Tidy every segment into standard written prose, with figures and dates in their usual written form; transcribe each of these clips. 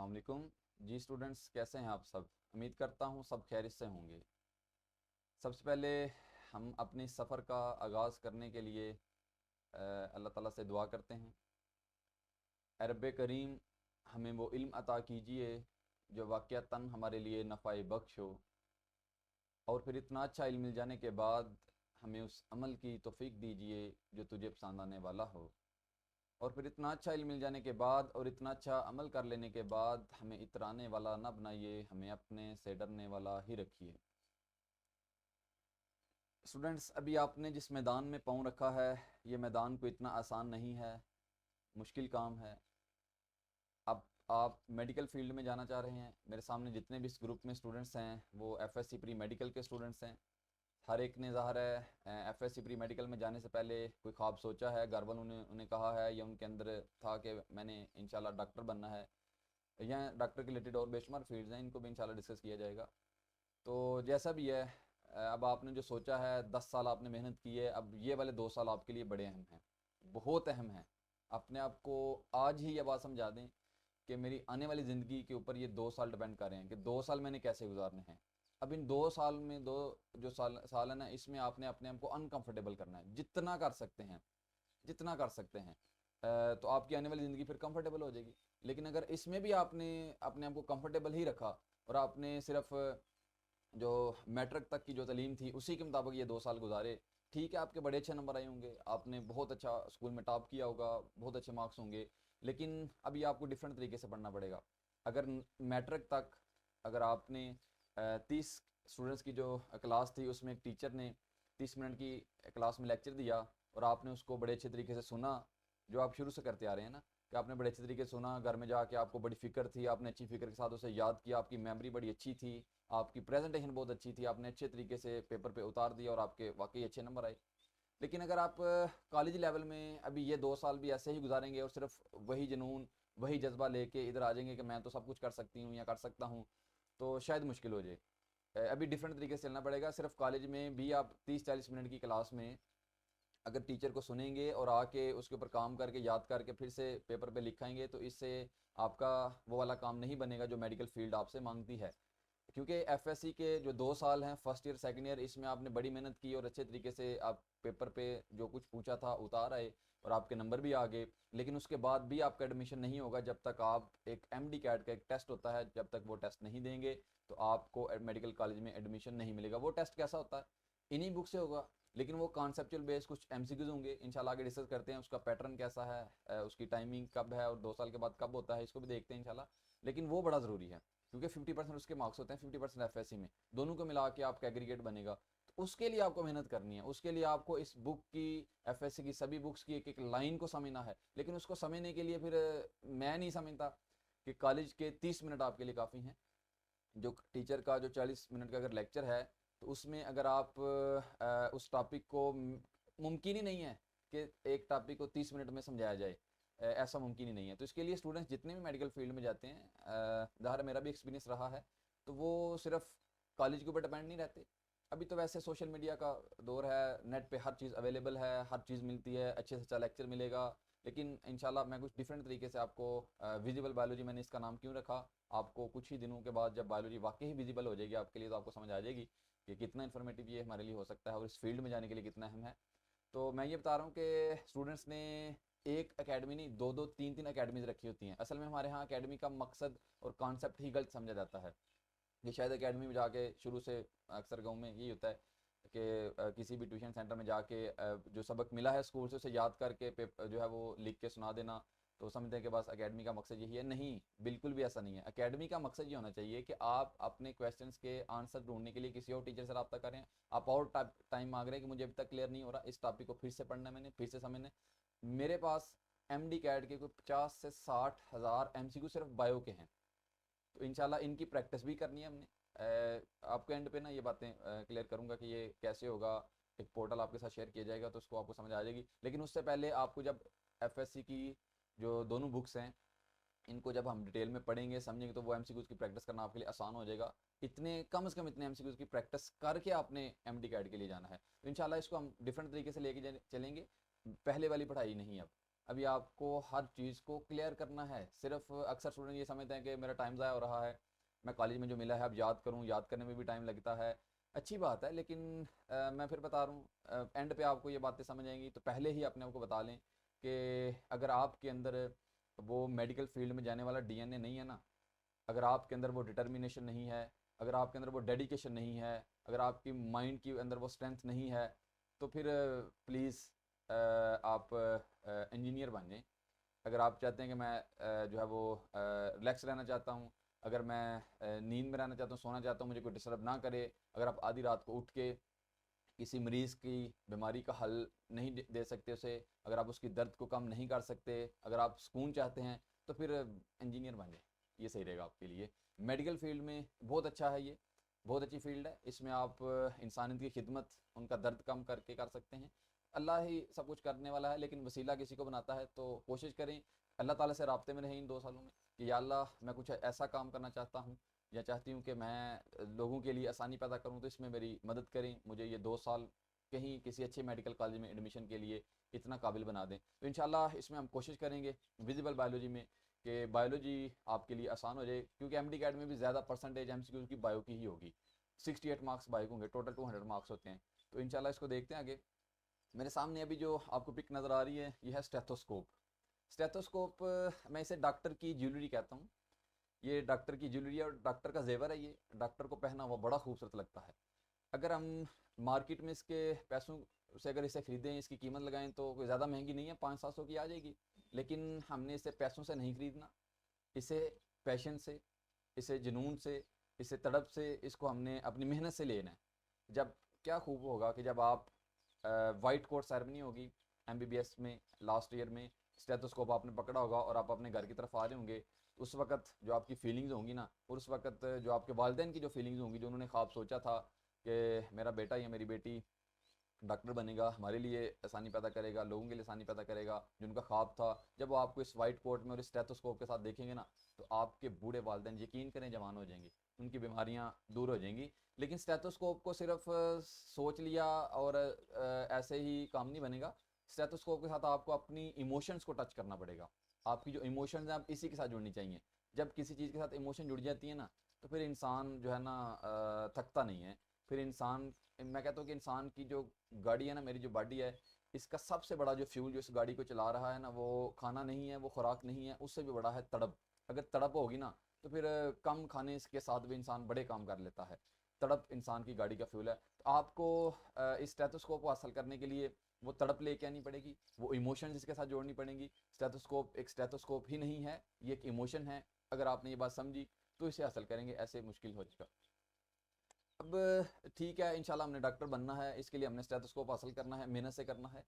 अस्सलाम वालेकुम। जी स्टूडेंट्स, कैसे हैं आप सब? उम्मीद करता हूँ सब खैरियत से होंगे। सबसे पहले हम अपने सफ़र का आगाज़ करने के लिए अल्लाह ताला से दुआ करते हैं, ए रब्बे करीम हमें वो इल्म अता कीजिए जो वाक़यातन हमारे लिए नफ़ाए बख्श हो, और फिर इतना अच्छा इल्म मिल जाने के बाद हमें उस अमल की तौफ़ीक दीजिए जो तुझे पसंद आने वाला हो। और फिर इतना अच्छा इल्म मिल जाने के बाद और इतना अच्छा अमल कर लेने के बाद हमें इतराने वाला ना बनाइए, हमें अपने से डरने वाला ही रखिए। स्टूडेंट्स, अभी आपने जिस मैदान में पाँव रखा है, ये मैदान कोई इतना आसान नहीं है, मुश्किल काम है। अब आप मेडिकल फील्ड में जाना चाह रहे हैं। मेरे सामने जितने भी इस ग्रुप में स्टूडेंट्स हैं वो एफएससी प्री मेडिकल के स्टूडेंट्स हैं। हर एक ने ज़ाहिर है एफएससी प्री मेडिकल में जाने से पहले कोई ख्वाब सोचा है, घर वालों ने उन्हें कहा है या उनके अंदर था कि मैंने इंशाल्लाह डॉक्टर बनना है। यहाँ डॉक्टर के रिलेटेड और बेशुमार फील्ड्स हैं, इनको भी इंशाल्लाह डिस्कस किया जाएगा। तो जैसा भी है, अब आपने जो सोचा है, 10 साल आपने मेहनत की है, अब ये वाले 2 साल आपके लिए बड़े अहम हैं, बहुत अहम हैं। अपने आप को आज ही ये बात समझा दें कि मेरी आने वाली ज़िंदगी के ऊपर ये 2 साल डिपेंड कर रहे हैं कि 2 साल मैंने कैसे गुजारने हैं। अब इन 2 साल में दो जो साल है ना, इसमें आपने अपने आप को अनकंफर्टेबल करना है, जितना कर सकते हैं, जितना कर सकते हैं। तो आपकी आने वाली ज़िंदगी फिर कंफर्टेबल हो जाएगी। लेकिन अगर इसमें भी आपने अपने आप को कंफर्टेबल ही रखा और आपने सिर्फ जो मैट्रिक तक की जो तालीम थी उसी के मुताबिक ये 2 साल गुजारे, ठीक है, आपके बड़े अच्छे नंबर आए होंगे, आपने बहुत अच्छा स्कूल में टॉप किया होगा, बहुत अच्छे मार्क्स होंगे। लेकिन अभी आपको डिफरेंट तरीके से पढ़ना पड़ेगा। अगर मैट्रिक तक अगर आपने 30 स्टूडेंट्स की जो क्लास थी उसमें एक टीचर ने 30 मिनट की क्लास में लेक्चर दिया और आपने उसको बड़े अच्छे तरीके से सुना, जो आप शुरू से करते आ रहे हैं ना, कि आपने बड़े अच्छे तरीके से सुना, घर में जाके आपको बड़ी फ़िक्र थी, आपने अच्छी फ़िक्र के साथ उसे याद किया, आपकी मेमोरी बड़ी अच्छी थी, आपकी प्रेजेंटेशन बहुत अच्छी थी, आपने अच्छे तरीके से पेपर पे उतार दिया और आपके वाकई अच्छे नंबर आए। लेकिन अगर आप कॉलेज लेवल में अभी ये 2 साल भी ऐसे ही गुजारेंगे और सिर्फ वही जुनून वही जज्बा लेके इधर आ जाएंगे कि मैं तो सब कुछ कर सकती हूँ या कर सकता हूँ, तो शायद मुश्किल हो जाए। अभी डिफरेंट तरीके से चलना पड़ेगा। सिर्फ कॉलेज में भी आप 30-40 मिनट की क्लास में अगर टीचर को सुनेंगे और आके उसके ऊपर काम करके याद करके फिर से पेपर पे लिखाएंगे, तो इससे आपका वो वाला काम नहीं बनेगा जो मेडिकल फील्ड आपसे मांगती है। क्योंकि एफएससी के जो 2 साल हैं, फर्स्ट ईयर सेकंड ईयर, इसमें आपने बड़ी मेहनत की और अच्छे तरीके से आप पेपर पे जो कुछ पूछा था उतार आए और आपके नंबर भी आ गए। लेकिन उसके बाद भी आपका एडमिशन नहीं होगा जब तक आप एक एमडी कैट का एक टेस्ट होता है, जब तक वो टेस्ट नहीं देंगे तो आपको मेडिकल कॉलेज में एडमिशन नहीं मिलेगा। वो टेस्ट कैसा होता है? इन्हीं बुक से होगा, लेकिन वो कॉन्सेप्चुअल बेस कुछ एमसीक्यूज होंगे, इंशाल्लाह आगे डिस्कस करते हैं उसका पैटर्न कैसा है, उसकी टाइमिंग कब है और 2 साल के बाद कब होता है, इसको भी देखते हैं इंशाल्लाह। लेकिन वो बड़ा ज़रूरी है क्योंकि 50% उसके मार्क्स होते हैं, 50% एफएससी में, दोनों को मिला के आपका एग्रीगेट बनेगा। तो उसके लिए आपको मेहनत करनी है, उसके लिए आपको इस बुक की, एफएससी की सभी बुक्स की एक एक लाइन को समझना है। लेकिन उसको समझने के लिए फिर मैं नहीं समझता कि कॉलेज के 30 मिनट आपके लिए काफ़ी हैं। जो टीचर का जो 40 मिनट का अगर लेक्चर है, तो उसमें अगर आप उस टॉपिक को, मुमकिन ही नहीं है कि एक टॉपिक को 30 मिनट में समझाया जाए, ऐसा मुमकिन ही नहीं है। तो इसके लिए स्टूडेंट्स जितने भी मेडिकल फील्ड में जाते हैं, ज़ाहिर मेरा भी एक्सपीरियंस रहा है, तो वो सिर्फ कॉलेज के ऊपर डिपेंड नहीं रहते। अभी तो वैसे सोशल मीडिया का दौर है, नेट पे हर चीज़ अवेलेबल है, हर चीज़ मिलती है, अच्छे से अच्छा लेक्चर मिलेगा। लेकिन इंशाल्लाह मैं कुछ डिफरेंट तरीके से आपको, विजिबल बायोलॉजी मैंने इसका नाम क्यों रखा, आपको कुछ ही दिनों के बाद जब बायोलॉजी वाकई ही विजिबल हो जाएगी आपके लिए, तो आपको समझ आ जाएगी कि कितना इन्फॉर्मेटिव ये हमारे लिए हो सकता है और इस फील्ड में जाने के लिए कितना अहम है। तो मैं ये बता रहा हूँ कि स्टूडेंट्स ने एक एकेडमी नहीं, दो दो तीन तीन एकेडमीज रखी होती हैं। असल में हमारे यहाँ एकेडमी का मकसद और कॉन्सेप्ट ही गलत समझा जाता है कि शायद एकेडमी में जाके शुरू से, अक्सर गाँव में यही होता है कि किसी भी ट्यूशन सेंटर में जाके जो सबक मिला है स्कूल से उसे याद करके पेपर जो है वो लिख के सुना देना, तो समझते हैं कि बस एकेडमी का मकसद यही है। नहीं, बिल्कुल भी ऐसा नहीं है। एकेडमी का मकसद ये होना चाहिए कि आप अपने क्वेश्चंस के आंसर ढूंढने के लिए किसी और टीचर से रब्ता करें। आप और टाइम मांग रहे हैं कि मुझे अभी तक क्लियर नहीं हो रहा, इस टॉपिक को फिर से पढ़ना है, मैंने फिर से समझना है। मेरे पास एमडी कैट के कोई 50 से 60 हज़ार एमसीक्यू सिर्फ बायो के हैं, तो इंशाल्लाह इनकी प्रैक्टिस भी करनी है हमने। आपके एंड पे ना ये बातें क्लियर करूंगा कि ये कैसे होगा। एक पोर्टल आपके साथ शेयर किया जाएगा तो उसको आपको समझ आ जाएगी। लेकिन उससे पहले आपको जब एफएससी की जो दोनों बुक्स हैं, इनको जब हम डिटेल में पढ़ेंगे समझेंगे, तो वो एमसीक्यूज की प्रैक्टिस करना आपके लिए आसान हो जाएगा। इतने कम से कम इतने एमसीक्यूज की प्रैक्टिस करके आपने एमडी कैट के लिए जाना है। तो इंशाल्लाह इसको हम डिफरेंट तरीके से लेके चलेंगे, पहले वाली पढ़ाई नहीं अब। अभी आपको हर चीज़ को क्लियर करना है। सिर्फ अक्सर स्टूडेंट ये समझते हैं कि मेरा टाइम ज़ाया हो रहा है, मैं कॉलेज में जो मिला है अब याद करूँ, याद करने में भी टाइम लगता है। अच्छी बात है, लेकिन मैं फिर बता रहा हूँ, एंड पे आपको ये बातें समझ आएंगी। तो पहले ही अपने आप को बता लें कि अगर आपके अंदर वो मेडिकल फील्ड में जाने वाला डीएनए नहीं है ना, अगर आपके अंदर वो डिटर्मिनेशन नहीं है, अगर आपके अंदर वो डेडिकेशन नहीं है, अगर आपकी माइंड के अंदर वो स्ट्रेंथ नहीं है, तो फिर प्लीज़ आप इंजीनियर बन जाएं। अगर आप चाहते हैं कि मैं जो है वो रिलैक्स रहना चाहता हूँ, अगर मैं नींद में रहना चाहता हूँ, सोना चाहता हूँ, मुझे कोई डिस्टर्ब ना करे, अगर आप आधी रात को उठ के किसी मरीज़ की बीमारी का हल नहीं दे सकते उसे, अगर आप उसकी दर्द को कम नहीं कर सकते, अगर आप सुकून चाहते हैं, तो फिर इंजीनियर बन जाए, ये सही रहेगा आपके लिए। मेडिकल फील्ड में बहुत अच्छा है ये, बहुत अच्छी फील्ड है। इसमें आप इंसानियत की खिदमत, उनका दर्द कम करके कर सकते हैं। अल्लाह ही सब कुछ करने वाला है, लेकिन वसीला किसी को बनाता है। तो कोशिश करें, अल्लाह ताला से राब्ते में रहें इन 2 सालों में कि या अल्लाह मैं कुछ ऐसा काम करना चाहता हूँ या चाहती हूँ कि मैं लोगों के लिए आसानी पैदा करूँ, तो इसमें मेरी मदद करें, मुझे ये 2 साल कहीं किसी अच्छे मेडिकल कॉलेज में एडमिशन के लिए इतना काबिल बना दें। तो इंशाल्लाह इसमें हम कोशिश करेंगे विजिबल बायोलॉजी में कि बायोलॉजी आपके लिए आसान हो जाए, क्योंकि एम डी कैट में भी ज़्यादा परसेंटेज एम सी क्यू की बायो की ही होगी। 68 मार्क्स बायो के होंगे, टोटल 200 मार्क्स होते हैं। तो इंशाल्लाह इसको देखते हैं आगे। मेरे सामने अभी जो आपको पिक नज़र आ रही है, ये है स्टेथोस्कोप। स्टेथोस्कोप मैं इसे डॉक्टर की ज्वेलरी कहता हूँ। ये डॉक्टर की ज्वेलरी है और डॉक्टर का जेवर है। ये डॉक्टर को पहना हुआ बड़ा खूबसूरत लगता है। अगर हम मार्केट में इसके पैसों से अगर इसे ख़रीदें, इसकी कीमत लगाएं, तो कोई ज़्यादा महंगी नहीं है, 500-700 की आ जाएगी। लेकिन हमने इसे पैसों से नहीं ख़रीदना, इसे पैशन से, इसे जुनून से, इसे तड़प से, इसको हमने अपनी मेहनत से लेना है। जब क्या खूब होगा कि जब आप वाइट कोट सेरेमनी होगी एमबीबीएस में लास्ट ईयर में, स्टेथोस्कोप आपने पकड़ा होगा और आप अपने घर की तरफ आ रहे होंगे, उस वक्त जो आपकी फीलिंग्स होंगी ना, और उस वक्त जो आपके वालिदैन की जो फीलिंग्स होंगी, जो उन्होंने ख्वाब सोचा था कि मेरा बेटा या मेरी बेटी डॉक्टर बनेगा, हमारे लिए आसानी पैदा करेगा, लोगों के लिए आसानी पैदा करेगा, जो उनका ख्वाब था, जब वो आपको इस वाइट कोट में और इस स्टेथोस्कोप के साथ देखेंगे ना, तो आपके बूढ़े वालिदैन यकीन करें जवान हो जाएंगे, उनकी बीमारियां दूर हो जाएंगी। लेकिन स्टेथोस्कोप को सिर्फ सोच लिया और ऐसे ही काम नहीं बनेगा। स्टेथोस्कोप के साथ आपको अपनी इमोशंस को टच करना पड़ेगा। आपकी जो इमोशंस हैं, आप इसी के साथ जुड़नी चाहिए। जब किसी चीज़ के साथ इमोशन जुड़ जाती है ना, तो फिर इंसान जो है ना थकता नहीं है। फिर इंसान, मैं कहता हूँ कि इंसान की जो गाड़ी है ना, मेरी जो बॉडी है, इसका सबसे बड़ा जो फ्यूल जो इस गाड़ी को चला रहा है ना, वो खाना नहीं है, वो खुराक नहीं है, उससे भी बड़ा है तड़प। अगर तड़प होगी ना, तो फिर कम खाने के साथ भी इंसान बड़े काम कर लेता है। तड़प इंसान की गाड़ी का फ्यूल है। तो आपको इस स्टेथोस्कोप को हासिल करने के लिए वो तड़प लेके आनी पड़ेगी, वो इमोशन इसके साथ जोड़नी पड़ेगी। स्टेथोस्कोप एक स्टेथोस्कोप ही नहीं है, ये एक इमोशन है। अगर आपने ये बात समझी तो इसे हासिल करेंगे, ऐसे मुश्किल हो जाएगा। अब ठीक है, इंशाल्लाह हमने डॉक्टर बनना है, इसके लिए हमने स्टेथोस्कोप हासिल करना है, मेहनत से करना है।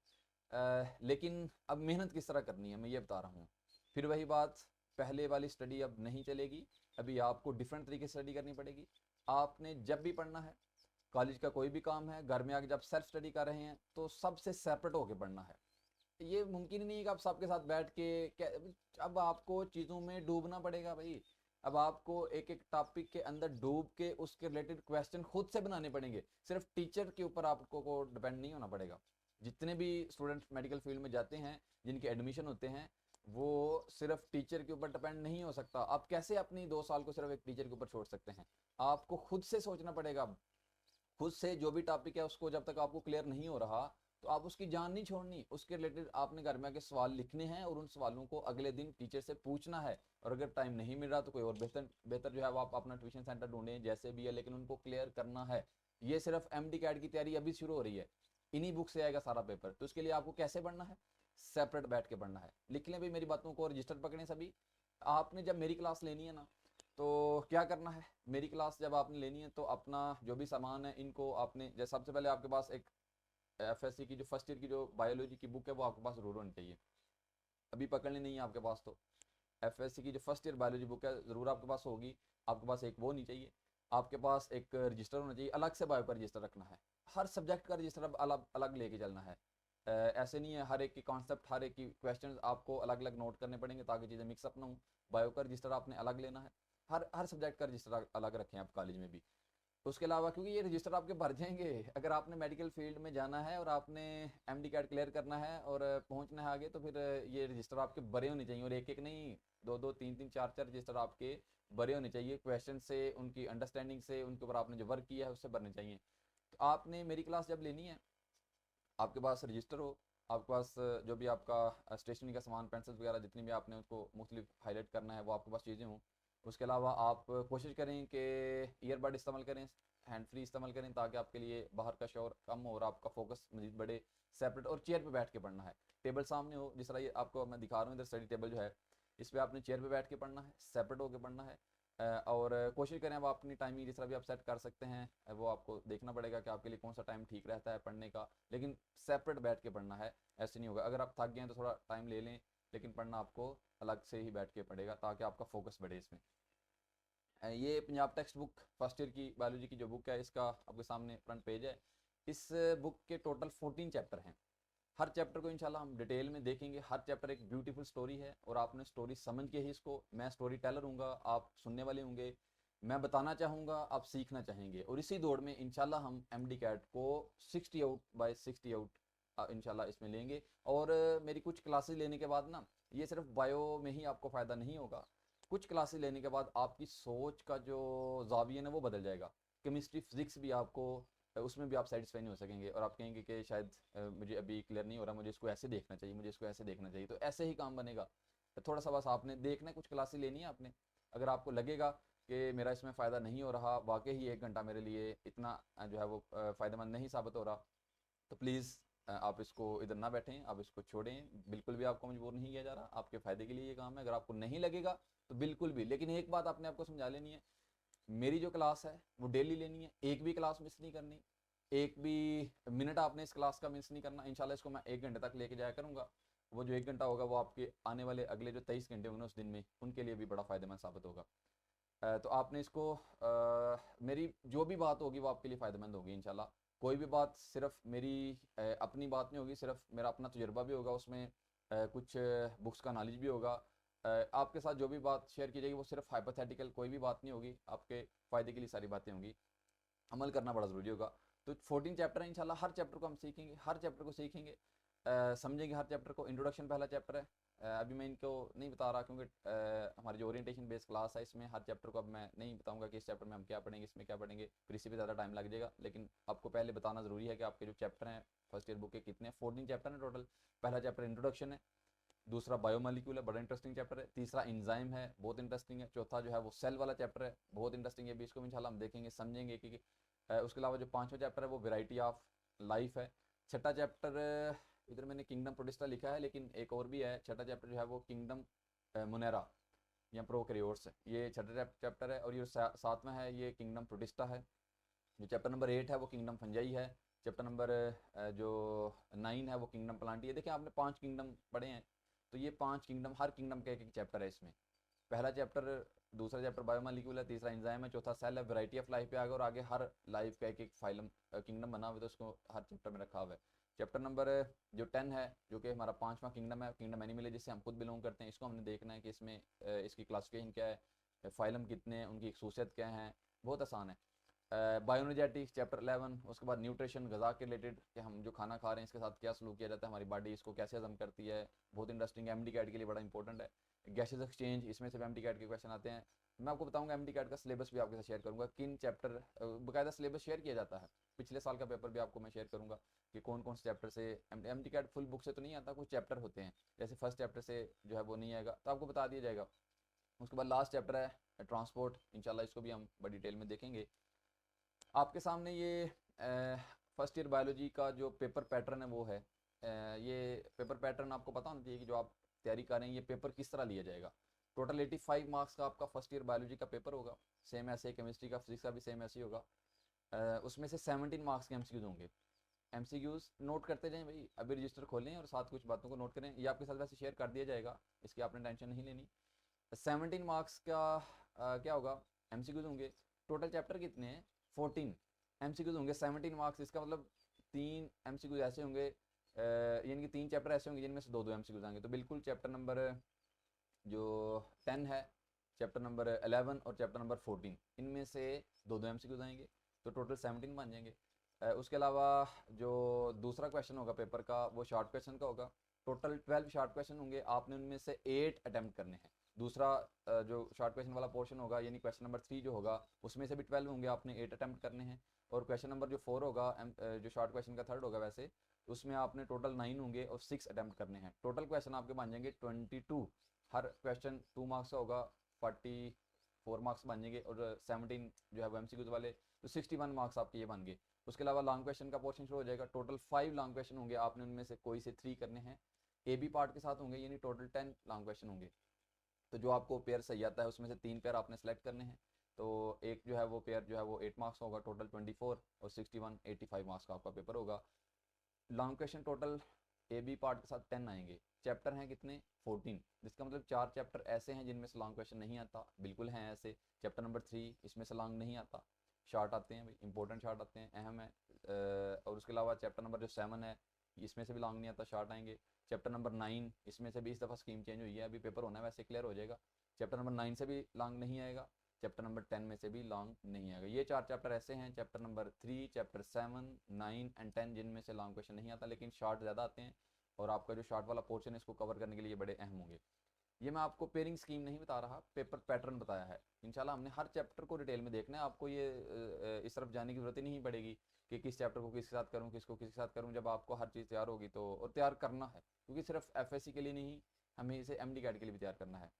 लेकिन अब मेहनत किस तरह करनी है, मैं ये बता रहा हूँ। फिर वही बात, पहले वाली स्टडी अब नहीं चलेगी। अभी आपको डिफरेंट तरीके से स्टडी करनी पड़ेगी। आपने जब भी पढ़ना है, कॉलेज का कोई भी काम है, घर में आके जब सेल्फ स्टडी कर रहे हैं, तो सबसे सेपरेट होकर पढ़ना है। ये मुमकिन ही नहीं है कि आप सबके साथ बैठ के अब आपको चीज़ों में डूबना पड़ेगा भाई। अब आपको एक एक टॉपिक के अंदर डूब के उसके रिलेटेड क्वेश्चन खुद से बनाने पड़ेंगे। सिर्फ टीचर के ऊपर आपको को डिपेंड नहीं होना पड़ेगा। जितने भी स्टूडेंट मेडिकल फील्ड में जाते हैं, जिनके एडमिशन होते हैं, वो सिर्फ टीचर के ऊपर डिपेंड नहीं हो सकता। आप कैसे अपनी 2 साल को सिर्फ एक टीचर के ऊपर छोड़ सकते हैं? आपको खुद से सोचना पड़ेगा। खुद से जो भी टॉपिक है उसको जब तक आपको क्लियर नहीं हो रहा, तो आप उसकी जान नहीं छोड़नी। उसके रिलेटेड आपने घर में आके सवाल लिखने हैं और उन सवालों को अगले दिन टीचर से पूछना है। और अगर टाइम नहीं मिल रहा तो कोई और बेहतर बेहतर जो है वो आप अपना ट्यूशन सेंटर ढूंढें, जैसे भी है, लेकिन उनको क्लियर करना है। ये सिर्फ एम डी कैट की तैयारी अभी शुरू हो रही है, इन्हीं बुक से आएगा सारा पेपर। तो उसके लिए आपको कैसे पढ़ना है? सेपरेट बैठ के पढ़ना है। लिख लें भाई मेरी बातों को, रजिस्टर पकड़ें सभी। आपने जब मेरी क्लास लेनी है ना, तो क्या करना है, मेरी क्लास जब आपने लेनी है, तो अपना जो भी सामान है, इनको आपने, जैसे सबसे पहले आपके पास एक एफएससी की जो फर्स्ट ईयर की जो बायोलॉजी की बुक है, वो आपके पास जरूर होनी चाहिए। अभी पकड़नी नहीं है आपके पास, तो एफएससी की जो फर्स्ट ईयर बायोलॉजी बुक है ज़रूर आपके पास होगी। आपके पास एक वो नहीं चाहिए, आपके पास एक रजिस्टर होना चाहिए, अलग से बायो का रजिस्टर रखना है। हर सब्जेक्ट का रजिस्टर अब अलग अलग लेके चलना है। ऐसे नहीं है, हर एक की कॉन्सेप्ट, हर एक की क्वेश्चन आपको अलग अलग नोट करने पड़ेंगे ताकि चीज़ें मिक्सअप ना हो। बायो का रजिस्टर आपने अलग लेना है। हर हर सब्जेक्ट का रजिस्टर अलग रखें आप कॉलेज में भी। उसके अलावा क्योंकि ये रजिस्टर आपके भर जाएंगे, अगर आपने मेडिकल फील्ड में जाना है और आपने एमडी कैट क्लियर करना है और पहुंचना है आगे, तो फिर ये रजिस्टर आपके भरे होने चाहिए, और एक एक नहीं, दो दो तीन तीन चार चार रजिस्टर आपके भरे होने चाहिए, क्वेश्चन से, उनकी अंडरस्टैंडिंग से, उनके ऊपर आपने जो वर्क किया है उससे भरने चाहिए। तो आपने मेरी क्लास जब लेनी है, आपके पास रजिस्टर हो, आपके पास जो भी आपका स्टेशनरी का सामान, पेंसिल वगैरह जितनी भी आपने उसको मुख्तलिफ हाईलाइट करना है वो आपके पास चीज़ें हों। उसके अलावा आप कोशिश करें कि ईयरबड इस्तेमाल करें, हैंड फ्री इस्तेमाल करें, ताकि आपके लिए बाहर का शोर कम हो और आपका फोकस मजीद बढ़े। सेपरेट और चेयर पे बैठ के पढ़ना है, टेबल सामने हो, जिस तरह ये आपको मैं दिखा रहा हूँ इधर स्टडी टेबल जो है, इस पर आपने चेयर पे बैठ के पढ़ना है, सेपरेट होकर पढ़ना है। और कोशिश करें अब अपनी टाइमिंग जिस तरह भी आप सेट कर सकते हैं, वो आपको देखना पड़ेगा कि आपके लिए कौन सा टाइम ठीक रहता है पढ़ने का, लेकिन सेपरेट बैठ के पढ़ना है। ऐसे नहीं होगा, अगर आप थक गए हैं तो थोड़ा टाइम ले लें, लेकिन पढ़ना आपको अलग से ही बैठ के पड़ेगा ताकि आपका फोकस बढ़े इसमें। ये Punjab text book first year की बायोलॉजी की जो बुक है, इसका आपके सामने फ्रंट पेज है। इस बुक के टोटल 14 चैप्टर हैं। हर चैप्टर को इंशाल्लाह हम डिटेल में देखेंगे। हर चैप्टर एक ब्यूटीफुल स्टोरी है और आपने स्टोरी समझ के ही इसको, मैं स्टोरी टेलर हूँगा, आप सुनने वाले होंगे, मैं बताना चाहूँगा, आप सीखना चाहेंगे, और इसी दौड़ में इंशाल्लाह हम एमडी कैट को 60 आउट बाय 60 आउट इंशाल्लाह इसमें लेंगे। और मेरी कुछ क्लासेस लेने के बाद ना, ये सिर्फ बायो में ही आपको फ़ायदा नहीं होगा, कुछ क्लासेस लेने के बाद आपकी सोच का जो जाविया है ना वो बदल जाएगा। केमिस्ट्री फिजिक्स भी आपको, उसमें भी आप सेटिस्फाई नहीं हो सकेंगे और आप कहेंगे कि शायद मुझे अभी क्लियर नहीं हो रहा, मुझे इसको ऐसे देखना चाहिए, मुझे इसको ऐसे देखना चाहिए, तो ऐसे ही काम बनेगा। तो थोड़ा सा बस आपने देखना है, कुछ क्लासेस लेनी है आपने। अगर आपको लगेगा कि मेरा इसमें फ़ायदा नहीं हो रहा, वाकई ही 1 घंटा मेरे लिए इतना जो है वो फ़ायदेमंद नहीं साबित हो रहा, तो प्लीज़ आप इसको इधर ना बैठें, आप इसको छोड़ें। बिल्कुल भी आपको मजबूर नहीं किया जा रहा, आपके फ़ायदे के लिए ये काम है। अगर आपको नहीं लगेगा तो बिल्कुल भी, लेकिन एक बात आपने आपको समझा लेनी है, मेरी जो क्लास है वो डेली लेनी है, एक भी क्लास मिस नहीं करनी, एक भी मिनट आपने इस क्लास का मिस नहीं करना। इंशाल्लाह इसको मैं 1 घंटे तक लेके जाया करूँगा। वो जो 1 घंटा होगा वो आपके आने वाले अगले जो 23 घंटे होंगे उस दिन में, उनके लिए भी बड़ा फ़ायदेमंद साबित होगा। तो आपने इसको मेरी जो भी बात होगी वो आपके लिए फ़ायदेमंद होगी इंशाल्लाह। कोई भी बात सिर्फ मेरी अपनी बात नहीं होगी, सिर्फ मेरा अपना तजुर्बा भी होगा उसमें, कुछ बुक्स का नॉलेज भी होगा। आपके साथ जो भी बात शेयर की जाएगी वो सिर्फ हाइपोथेटिकल कोई भी बात नहीं होगी, आपके फ़ायदे के लिए सारी बातें होंगी। अमल करना बड़ा ज़रूरी होगा। तो 14 चैप्टर है इंशाल्लाह, हर चैप्टर को हम सीखेंगे, हर चैप्टर को सीखेंगे, समझेंगे हर चैप्टर को। इंट्रोडक्शन पहला चैप्टर है, अभी मैं इनको नहीं बता रहा क्योंकि हमारी जो ओरिएंटेशन बेस्ड क्लास है इसमें हर चैप्टर को अब मैं नहीं बताऊंगा कि इस चैप्टर में हम क्या पढ़ेंगे, इसमें क्या पढ़ेंगे, फिर इसी पे ज़्यादा टाइम लग जाएगा। लेकिन आपको पहले बताना ज़रूरी है कि आपके जो चैप्टर हैं फर्स्ट ईयर बुक के कितने हैं। 14 चैप्टर हैं टोटल। पहला चैप्टर इंट्रोडक्शन है, दूसरा बायोमोलिक्यूल है, बड़ा इंटरेस्टिंग चैप्टर है, तीसरा इंजाइम है, बहुत इंटरेस्टिंग है, चौथा जो है वो सेल वाला चैप्टर है, बहुत इंटरेस्टिंग है भी, इसको इंशाल्लाह हम देखेंगे समझेंगे कि उसके अलावा जो पांचवा चैप्टर है वो वेराइटी ऑफ लाइफ है। छठा चैप्टर, इधर मैंने किंगडम प्रोटिस्टा लिखा है लेकिन एक और भी है, छठा चैप्टर जो है वो किंगडम मुनेरा या प्रोकैरियोट्स है, ये छठा चैप्टर है। और ये सातवां है ये किंगडम प्रोटिस्टा है। जो चैप्टर नंबर 8 है वो किंगडम फंजाई है। चैप्टर नंबर जो 9 है वो किंगडम प्लांटी है। देखिए आपने 5 किंगडम पढ़े हैं, तो ये 5 किंगडम, हर किंगडम का एक एक चैप्टर है इसमें। पहला चैप्टर, दूसरा चैप्टर बायोमोलिक्यूल है, तीसरा एंजाइम है, चौथा सेल है, वैरायटी ऑफ लाइफ पे आ गया, और आगे हर लाइफ का एक एक फाइलम किंगडम बना हुआ है, तो उसको हर चैप्टर में रखा हुआ है। चैप्टर नंबर जो 10 है, जो कि हमारा पांचवा किंगडम है, किंगडम एनिमल है, जिससे हम खुद बिलोंग करते हैं, इसको हमने देखना है कि इसमें इसकी क्लासिफिकेशन क्या है, फाइलम कितने हैं, उनकी खसूसियत क्या है। बहुत आसान है। बायोनर्जेटिक्स चैप्टर 11, उसके बाद न्यूट्रिशन, गज़ा के रिलेटेड कि हम जो खाना खा रहे हैं इसके साथ क्या सलूक किया जाता है, हमारी बॉडी इसको कैसे हजम करती है, बहुत इंटरेस्टिंग है, एमडी कैट के लिए बड़ा इंपॉर्टेंट है। गैसेस एक्सचेंज, इसमें से एमडी कैट के क्वेश्चन आते हैं। मैं आपको बताऊंगा एमडी कैट का सिलेबस भी आपके साथ शेयर करूंगा, किन चैप्टर बाकायदा सिलेबस शेयर किया जाता है, पिछले साल का पेपर भी आपको मैं शेयर करूंगा कि कौन कौन से चैप्टर से। एमडी कैट फुल बुक से तो नहीं आता, कुछ चैप्टर होते हैं, जैसे फर्स्ट चैप्टर से जो है वो नहीं आएगा तो आपको बता दिया जाएगा। उसके बाद लास्ट चैप्टर है ट्रांसपोर्ट, इंशाल्लाह इसको भी हम बड़ी डिटेल में देखेंगे। आपके सामने ये फर्स्ट ईयर बायोलॉजी का जो पेपर पैटर्न है वो है। ये पेपर पैटर्न आपको पता होना चाहिए कि जो आप तैयारी कर रहे हैं ये पेपर किस तरह लिया जाएगा। टोटल 85 मार्क्स का आपका फर्स्ट ईयर बायोलॉजी का पेपर होगा, सेम ऐसे केमिस्ट्री का, फिजिक्स का भी सेम ऐसे ही होगा। उसमें से 17 मार्क्स के एमसीक्यूज होंगे। एमसीक्यूज नोट करते जाएं भाई, अभी रजिस्टर खोलें और साथ कुछ बातों को नोट करें, ये आपके साथ वैसे शेयर कर दिया जाएगा, इसकी आपने टेंशन नहीं लेनी। 17 मार्क्स का क्या होगा, एमसीक्यूज होंगे। टोटल चैप्टर कितने हैं, 14 एमसीक्यूज होंगे, 17 मार्क्स, इसका मतलब 3 एमसीक्यूज ऐसे होंगे, यानी कि 3 चैप्टर ऐसे होंगे जिनमें से 2 एमसीक्यूज आएंगे। तो बिल्कुल चैप्टर नंबर जो 10 है, चैप्टर नंबर 11 और चैप्टर नंबर 14, इनमें से 2 एमसीक्यूज आएंगे। तो टोटल 17 बन जाएंगे। उसके अलावा जो दूसरा क्वेश्चन होगा पेपर का वो शॉर्ट क्वेश्चन का होगा। टोटल 12 शॉर्ट क्वेश्चन होंगे, आपने उनमें से 8 अटैम्प्ट करने हैं। दूसरा जो शॉर्ट क्वेश्चन वाला पोर्शन होगा यानी क्वेश्चन नंबर 3 जो होगा उसमें से भी 12 होंगे, आपने 8 अटैम्प्ट करने हैं। और क्वेश्चन नंबर जो 4 होगा जो शॉर्ट क्वेश्चन का थर्ड होगा वैसे, उसमें आपने टोटल 9 होंगे और 6 अटैम्प्ट करने हैं। टोटल क्वेश्चन आपके बन जाएंगे 22। हर क्वेश्चन 2 मार्क्स का होगा, 44 मार्क्स बन जाएंगे। और 17 जो है वो MCQs वाले, तो 61 मार्क्स आपके ये बन गए। उसके अलावा लॉन्ग क्वेश्चन का पोर्शन शुरू हो जाएगा। टोटल 5 लॉन्ग क्वेश्चन होंगे, आपने उनमें से कोई से 3 करने हैं। AB पार्ट के साथ होंगे यानी टोटल 10 लॉन्ग क्वेश्चन होंगे। तो जो आपको पेयर सही आता है उसमें से 3 पेयर आपने सेलेक्ट करने हैं। तो एक जो है वो पेयर जो है वो 8 मार्क्स होगा, टोटल 24, और 61 85 मार्क्स का आपका पेपर होगा। Long question total AB part के साथ 10 आएंगे। चैप्टर हैं कितने? 14। जिसका मतलब 4 चैप्टर ऐसे हैं जिनमें से लॉन्ग क्वेश्चन नहीं आता, बिल्कुल हैं ऐसे। चैप्टर नंबर 3 इसमें से लॉन्ग नहीं आता, शार्ट आते हैं भाई, इंपॉर्टेंट शार्ट आते हैं, अहम है। और उसके अलावा चैप्टर नंबर जो 7 है इसमें से भी लॉन्ग नहीं आता, शार्ट आएंगे। चैप्टर नंबर 9 इसमें से भी इस दफ़ा स्कीम चेंज हुई है, अभी पेपर होना है वैसे क्लियर हो जाएगा। चैप्टर नंबर 9 से भी लॉन्ग नहीं आएगा, चैप्टर नंबर 10 में से भी लॉन्ग नहीं आएगा। ये 4 चैप्टर ऐसे हैं, चैप्टर नंबर 3, चैप्टर 7, 9 एंड 10, जिनमें से लॉन्ग क्वेश्चन नहीं आता लेकिन शार्ट ज़्यादा आते हैं। और आपका जो शार्ट वाला पोर्शन है इसको कवर करने के लिए बड़े अहम होंगे। ये मैं आपको पेयरिंग स्कीम नहीं बता रहा, पेपर पैटर्न बताया है। इंशाल्लाह हमने हर चैप्टर को डिटेल में देखना है, आपको ये इस तरफ जाने की जरूरत ही नहीं पड़ेगी कि किस चैप्टर को किसके साथ करूँ, किसको किसके साथ करूँ। जब आपको हर चीज़ तैयार होगी तो, और तैयार करना है क्योंकि सिर्फ FSC के लिए नहीं, हमें इसे MD कैट के लिए भी तैयार करना है।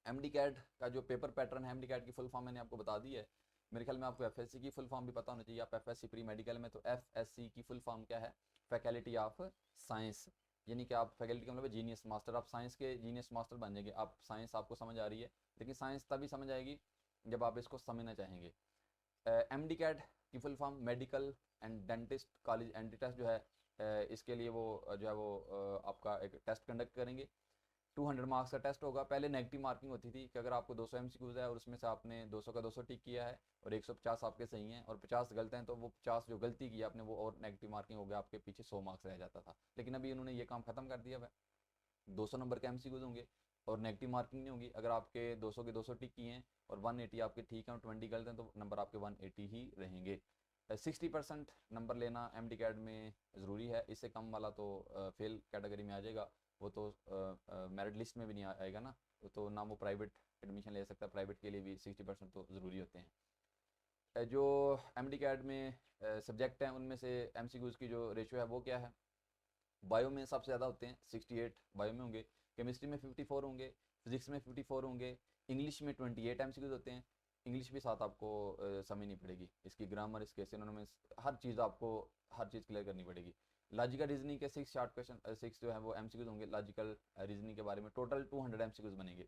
MD कैट का जो पेपर पैटर्न है, MD कैट की फुल फॉर्म मैंने आपको बता दी है। मेरे ख्याल में आपको FSC की फुल फॉर्म भी पता होना चाहिए। आप FSC प्री मेडिकल में, तो FSC की फुल फॉर्म क्या है? फैकल्टी ऑफ साइंस, यानी कि आप फैकल्टी का मतलब जीनियस मास्टर, आप साइंस के जीनियस मास्टर बन जाएंगे। आप साइंस आपको समझ आ रही है, लेकिन साइंस तभी समझ आएगी जब आप इसको समझना चाहेंगे। MD कैट की full form medical and dentist college entry test जो है, इसके लिए वो जो है वो आपका एक टेस्ट कंडक्ट करेंगे। 200 मार्क्स का टेस्ट होगा। पहले नेगेटिव मार्किंग होती थी कि अगर आपको 200 MCQs है और उसमें से आपने 200 का 200 टिक किया है और 150 आपके सही हैं और 50 गलत हैं, तो वो 50 जो गलती की आपने वो और नेगेटिव मार्किंग हो गया, आपके पीछे 100 मार्क्स रह जाता था। लेकिन अभी उन्होंने ये काम खत्म कर दिया है। 200 नंबर के MCQs होंगे और नेगेटिव मार्किंग नहीं होगी। अगर आपके 200 के 200 टिक किए हैं और 180 आपके ठीक हैं और 20 गलत हैं, तो नंबर आपके 180 ही रहेंगे। 60% नंबर लेना MD कैट में ज़रूरी है, इससे कम वाला तो फेल कैटेगरी में आ जाएगा। वो तो मेरिट लिस्ट में भी नहीं आएगा ना, तो ना वो प्राइवेट एडमिशन ले सकता। प्राइवेट के लिए भी 60% तो ज़रूरी होते हैं। जो MD कैट में सब्जेक्ट हैं उनमें से MCQs की जो रेशियो है वो क्या है? बायो में सबसे ज़्यादा होते हैं, 68 बायो में होंगे। केमिस्ट्री में 54 होंगे, फिजिक्स में 54 होंगे, इंग्लिश में 28 MCQs होते हैं। इंग्लिश भी साथ आपको समझनी पड़ेगी, इसकी ग्रामर, इसके सिनोनिम्स, हर चीज़ आपको हर चीज़ क्लियर करनी पड़ेगी। लॉजिकल रीजनिंग के 6 शॉर्ट क्वेश्चन 6 जो है वो MCQs होंगे लॉजिकल रीजनिंग के बारे में। टोटल 200 MCQs बनेंगे।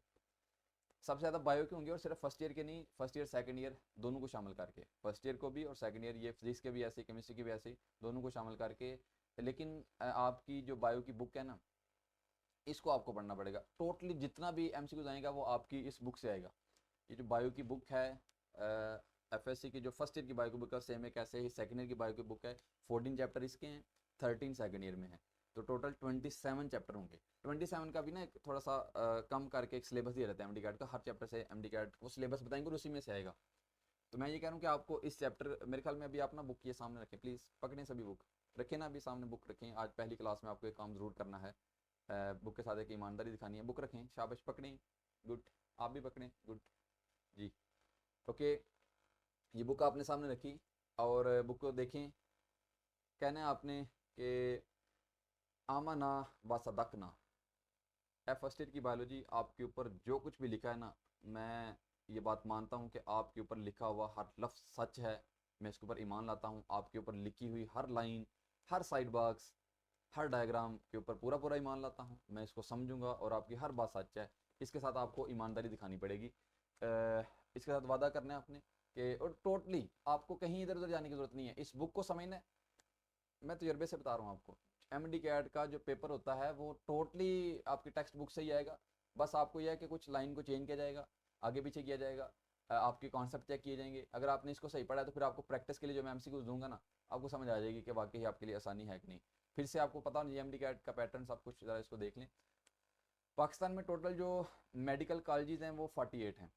सबसे ज़्यादा बायो के होंगे और सिर्फ फर्स्ट ईयर के नहीं, फर्स्ट ईयर सेकंड ईयर दोनों को शामिल करके, फर्स्ट ईयर को भी और सेकंड ईयर, ये फिजिक्स के भी ऐसे, केमिस्ट्री के भी ऐसे, दोनों को शामिल करके। लेकिन आपकी जो बायो की बुक है ना, इसको आपको पढ़ना पड़ेगा। टोटली जितना भी MCQs आएगा वो आपकी इस बुक से आएगा। ये जो बायो की बुक है FSC की, जो फर्स्ट ईयर की बायो की बुक है सेम है, कैसे ही सेकंड ईयर की बायो की बुक है। 14 चैप्टर इसके हैं, 13 सेकंड ईयर में है, तो टोटल 27 चैप्टर होंगे। 27 का भी ना एक थोड़ा सा कम करके एक सिलेबस दिया रहता है MD कैट का। हर चैप्टर से MD कैट वो सिलेबस बताएंगे और उसी में से आएगा। तो मैं ये कह रहा हूँ कि आपको इस चैप्टर, मेरे ख्याल में अभी आप ना बुक ये सामने रखें प्लीज़, पकड़ें सभी बुक, रखें ना अभी सामने बुक रखें। आज पहली क्लास में आपको एक काम ज़रूर करना है, बुक के साथ एक ईमानदारी दिखानी है। बुक रखें, शाबाश, पकड़ें, गुड, आप भी पकड़ें, गुड जी, ओके। ये बुक आपने सामने रखी और बुक को देखें। कहना है आपने कि आमना व सदकना, फर्स्ट ईयर की बायोलॉजी, आपके ऊपर जो कुछ भी लिखा है ना, मैं ये बात मानता हूँ कि आपके ऊपर लिखा हुआ हर लफ्ज़ सच है। मैं इसके ऊपर ईमान लाता हूँ। आपके ऊपर लिखी हुई हर लाइन, हर साइड बॉक्स, हर डायग्राम के ऊपर पूरा पूरा ईमान लाता हूँ। मैं इसको समझूंगा और आपकी हर बात सच है। इसके साथ आपको ईमानदारी दिखानी पड़ेगी। इसके साथ वादा करना है आपने कि, और टोटली आपको कहीं इधर उधर जाने की ज़रूरत नहीं है, इस बुक को समझना है। मैं तजर्बे से बता रहा हूँ आपको, MD कैट का जो पेपर होता है वो टोटली आपकी टेक्स्ट बुक से ही आएगा। बस आपको यह है कि कुछ लाइन को चेंज किया जाएगा, आगे पीछे किया जाएगा, आपके कॉन्सेप्ट चेक किए जाएंगे। अगर आपने इसको सही पढ़ा है तो फिर आपको प्रैक्टिस के लिए जो मैं MCQs दूंगा ना, आपको समझ आ जाएगी कि वाकई आपके लिए आसानी है कि नहीं। फिर से आपको पता नहीं MD कैट का पैटर्न सब कुछ, ज़रा इसको देख लें। पाकिस्तान में टोटल जो मेडिकल कॉलेजेस हैं वो 48 हैं।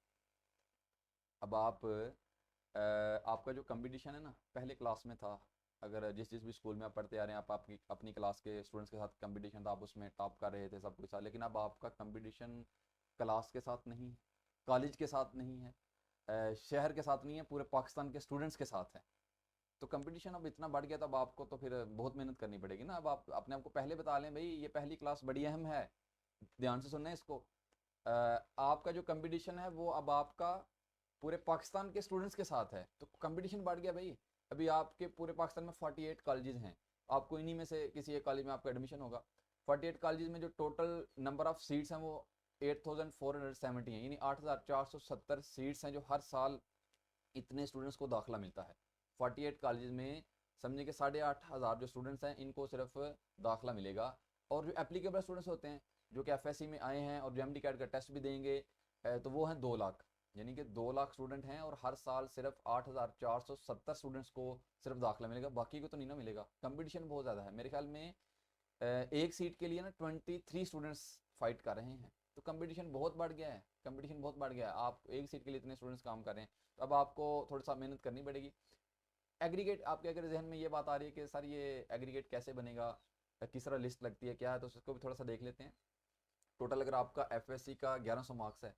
अब आप आपका जो कंपटीशन है ना पहले क्लास में था, अगर जिस जिस भी स्कूल में आप पढ़ते आ रहे हैं, आप आपकी अपनी क्लास के स्टूडेंट्स के साथ कंपटीशन था, आप उसमें टॉप कर रहे थे सब कुछ था, लेकिन अब आपका कंपटीशन क्लास के साथ नहीं है, कॉलेज के साथ नहीं है, शहर के साथ नहीं है, पूरे पाकिस्तान के स्टूडेंट्स के साथ है। तो कंपटीशन अब इतना बढ़ गया, तब आपको तो फिर बहुत मेहनत करनी पड़ेगी ना। अब आप अपने आप को पहले बता लें, भाई ये पहली क्लास बड़ी अहम है, ध्यान से सुनना है इसको। आपका जो कंपटीशन है वो अब आपका पूरे पाकिस्तान के स्टूडेंट्स के साथ है, तो कंपटीशन बढ़ गया भाई। अभी आपके पूरे पाकिस्तान में 48 कॉलेजेस हैं, आपको इन्हीं में से किसी एक कॉलेज में आपका एडमिशन होगा। 48 कॉलेजेस में जो टोटल नंबर ऑफ सीट्स हैं वो 8470 हैं, यानी 8470 सीट्स हैं जो हर साल इतने स्टूडेंट्स को दाखिला मिलता है 48 कॉलेज में। समझे कि 8500 जो स्टूडेंट्स हैं इनको सिर्फ दाखिला मिलेगा। और जो एप्लीकेबल स्टूडेंट्स होते हैं जो कि एफएससी में आए हैं और जो एमडी कैट का टेस्ट भी देंगे, तो वो हैं 2 लाख, यानी कि 2 लाख स्टूडेंट हैं और हर साल सिर्फ 8470 स्टूडेंट्स को सिर्फ दाखिला मिलेगा, बाकी को तो नहीं ना मिलेगा। कंपटीशन बहुत ज़्यादा है, मेरे ख्याल में एक सीट के लिए ना 23 स्टूडेंट्स फाइट कर रहे हैं। तो कंपटीशन बहुत बढ़ गया है, कंपटीशन बहुत बढ़ गया है, आप एक सीट के लिए इतने स्टूडेंट्स काम कर रहे हैं, तो अब आपको थोड़ा सा मेहनत करनी पड़ेगी। एग्रीगेट आपके अगर जहन में ये बात आ रही है कि सर ये एग्रीगेट कैसे बनेगा, किस तरह लिस्ट लगती है क्या है, तो उसको भी थोड़ा सा देख लेते हैं। टोटल अगर आपका एफएससी का 1100 मार्क्स है,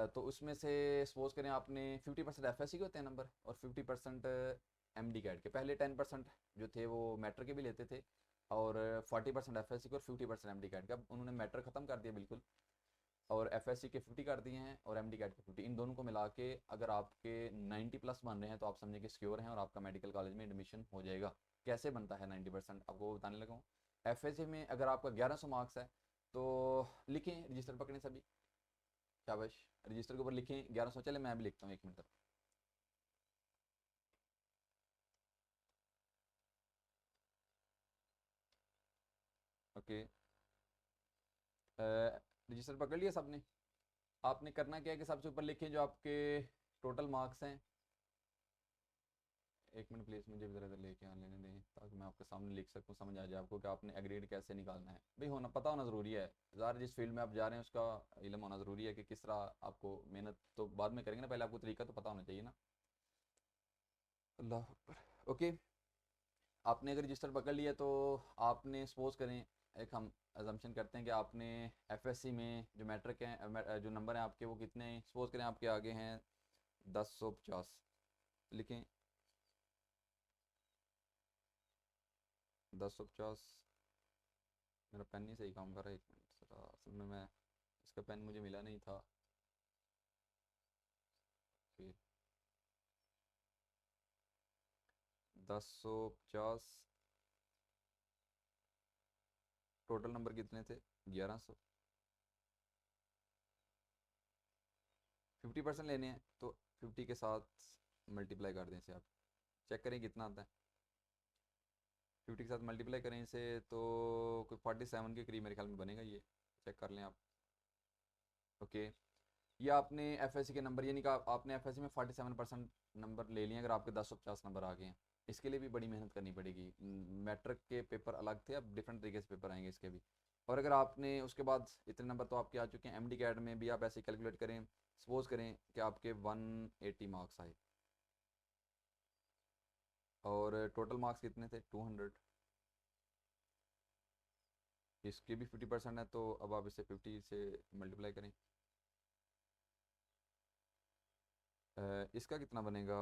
तो उसमें से सपोज करें आपने 50% एफएससी के होते हैं नंबर और 50% एमडी कैट के। पहले 10% जो थे वो मैट्रिक के भी लेते थे, और 40% एफएससी के और 50% एमडी कैट के। अब उन्होंने मैट्रिक ख़त्म कर दिया बिल्कुल, और एफएससी के 50 कर दिए हैं और एमडी कैट के 50। इन दोनों को मिला के अगर आपके 90 प्लस बन रहे हैं तो आप समझे कि सिक्योर हैं और आपका मेडिकल कॉलेज में एडमिशन हो जाएगा। कैसे बनता है 90%, आपको वो बताने लगा हूँ। एफएससी में अगर आपका 1100 मार्क्स है तो लिखें, रजिस्टर पकड़ें सभी, शाबाश, रजिस्टर के ऊपर लिखें 1100। चले मैं भी लिखता हूँ, 1 मिनट तक। ओके, रजिस्टर पकड़ लिया सबने। आपने करना क्या है कि सबसे ऊपर लिखें जो आपके टोटल मार्क्स हैं। 1 मिनट प्लीज़, मुझे भी ज़रा इधर लेके आने लेने दें ताकि मैं आपके सामने लिख सकूँ, समझ आ जाए आपको कि आपने एग्रीड कैसे निकालना है। भाई होना पता होना ज़रूरी है, ज़ाहिर जिस फील्ड में आप जा रहे हैं उसका इल्म होना ज़रूरी है कि किस तरह आपको मेहनत तो बाद में करेंगे ना, पहले आपको तरीका तो पता होना चाहिए ना। अल्लाह अकबर। ओके, आपने अगर रजिस्टर पकड़ लिया तो आपने सपोज करें, एक हम अजम्पशन करते हैं कि आपने एफएससी में जो मैट्रिक हैं, जो नंबर हैं आपके वो कितने हैं, सपोज करें आपके आगे हैं 1050। लिखें 1050। मेरा पेन नहीं सही काम कर रहा है, 1 मिनट ज़रा, असल में मैं इसका पेन मुझे मिला नहीं था। फिर 1050 टोटल नंबर कितने थे, 1100। 50% लेने हैं तो 50 के साथ मल्टीप्लाई कर दें इसे, आप चेक करें कितना आता है। 50 के साथ मल्टीप्लाई करें इसे तो कोई 47 के करीब मेरे ख्याल में बनेगा, ये चेक कर लें आप। ओके, ये आपने एफएससी के नंबर, यानी कि आपने एफएससी में 47% नंबर ले लिए अगर आपके 1050 नंबर आ गए हैं। इसके लिए भी बड़ी मेहनत करनी पड़ेगी। मैट्रिक के पेपर अलग थे, अब डिफरेंट तरीके से पेपर आएंगे इसके भी। और अगर आपने उसके बाद इतने नंबर तो आपके आ चुके हैं, एमडी कैट में भी आप ऐसे कैलकुलेट करें, सपोज करें कि आपके 180 मार्क्स आए और टोटल मार्क्स कितने थे 200, इसके भी 50% है, तो अब आप इसे 50 से मल्टीप्लाई करें। इसका कितना बनेगा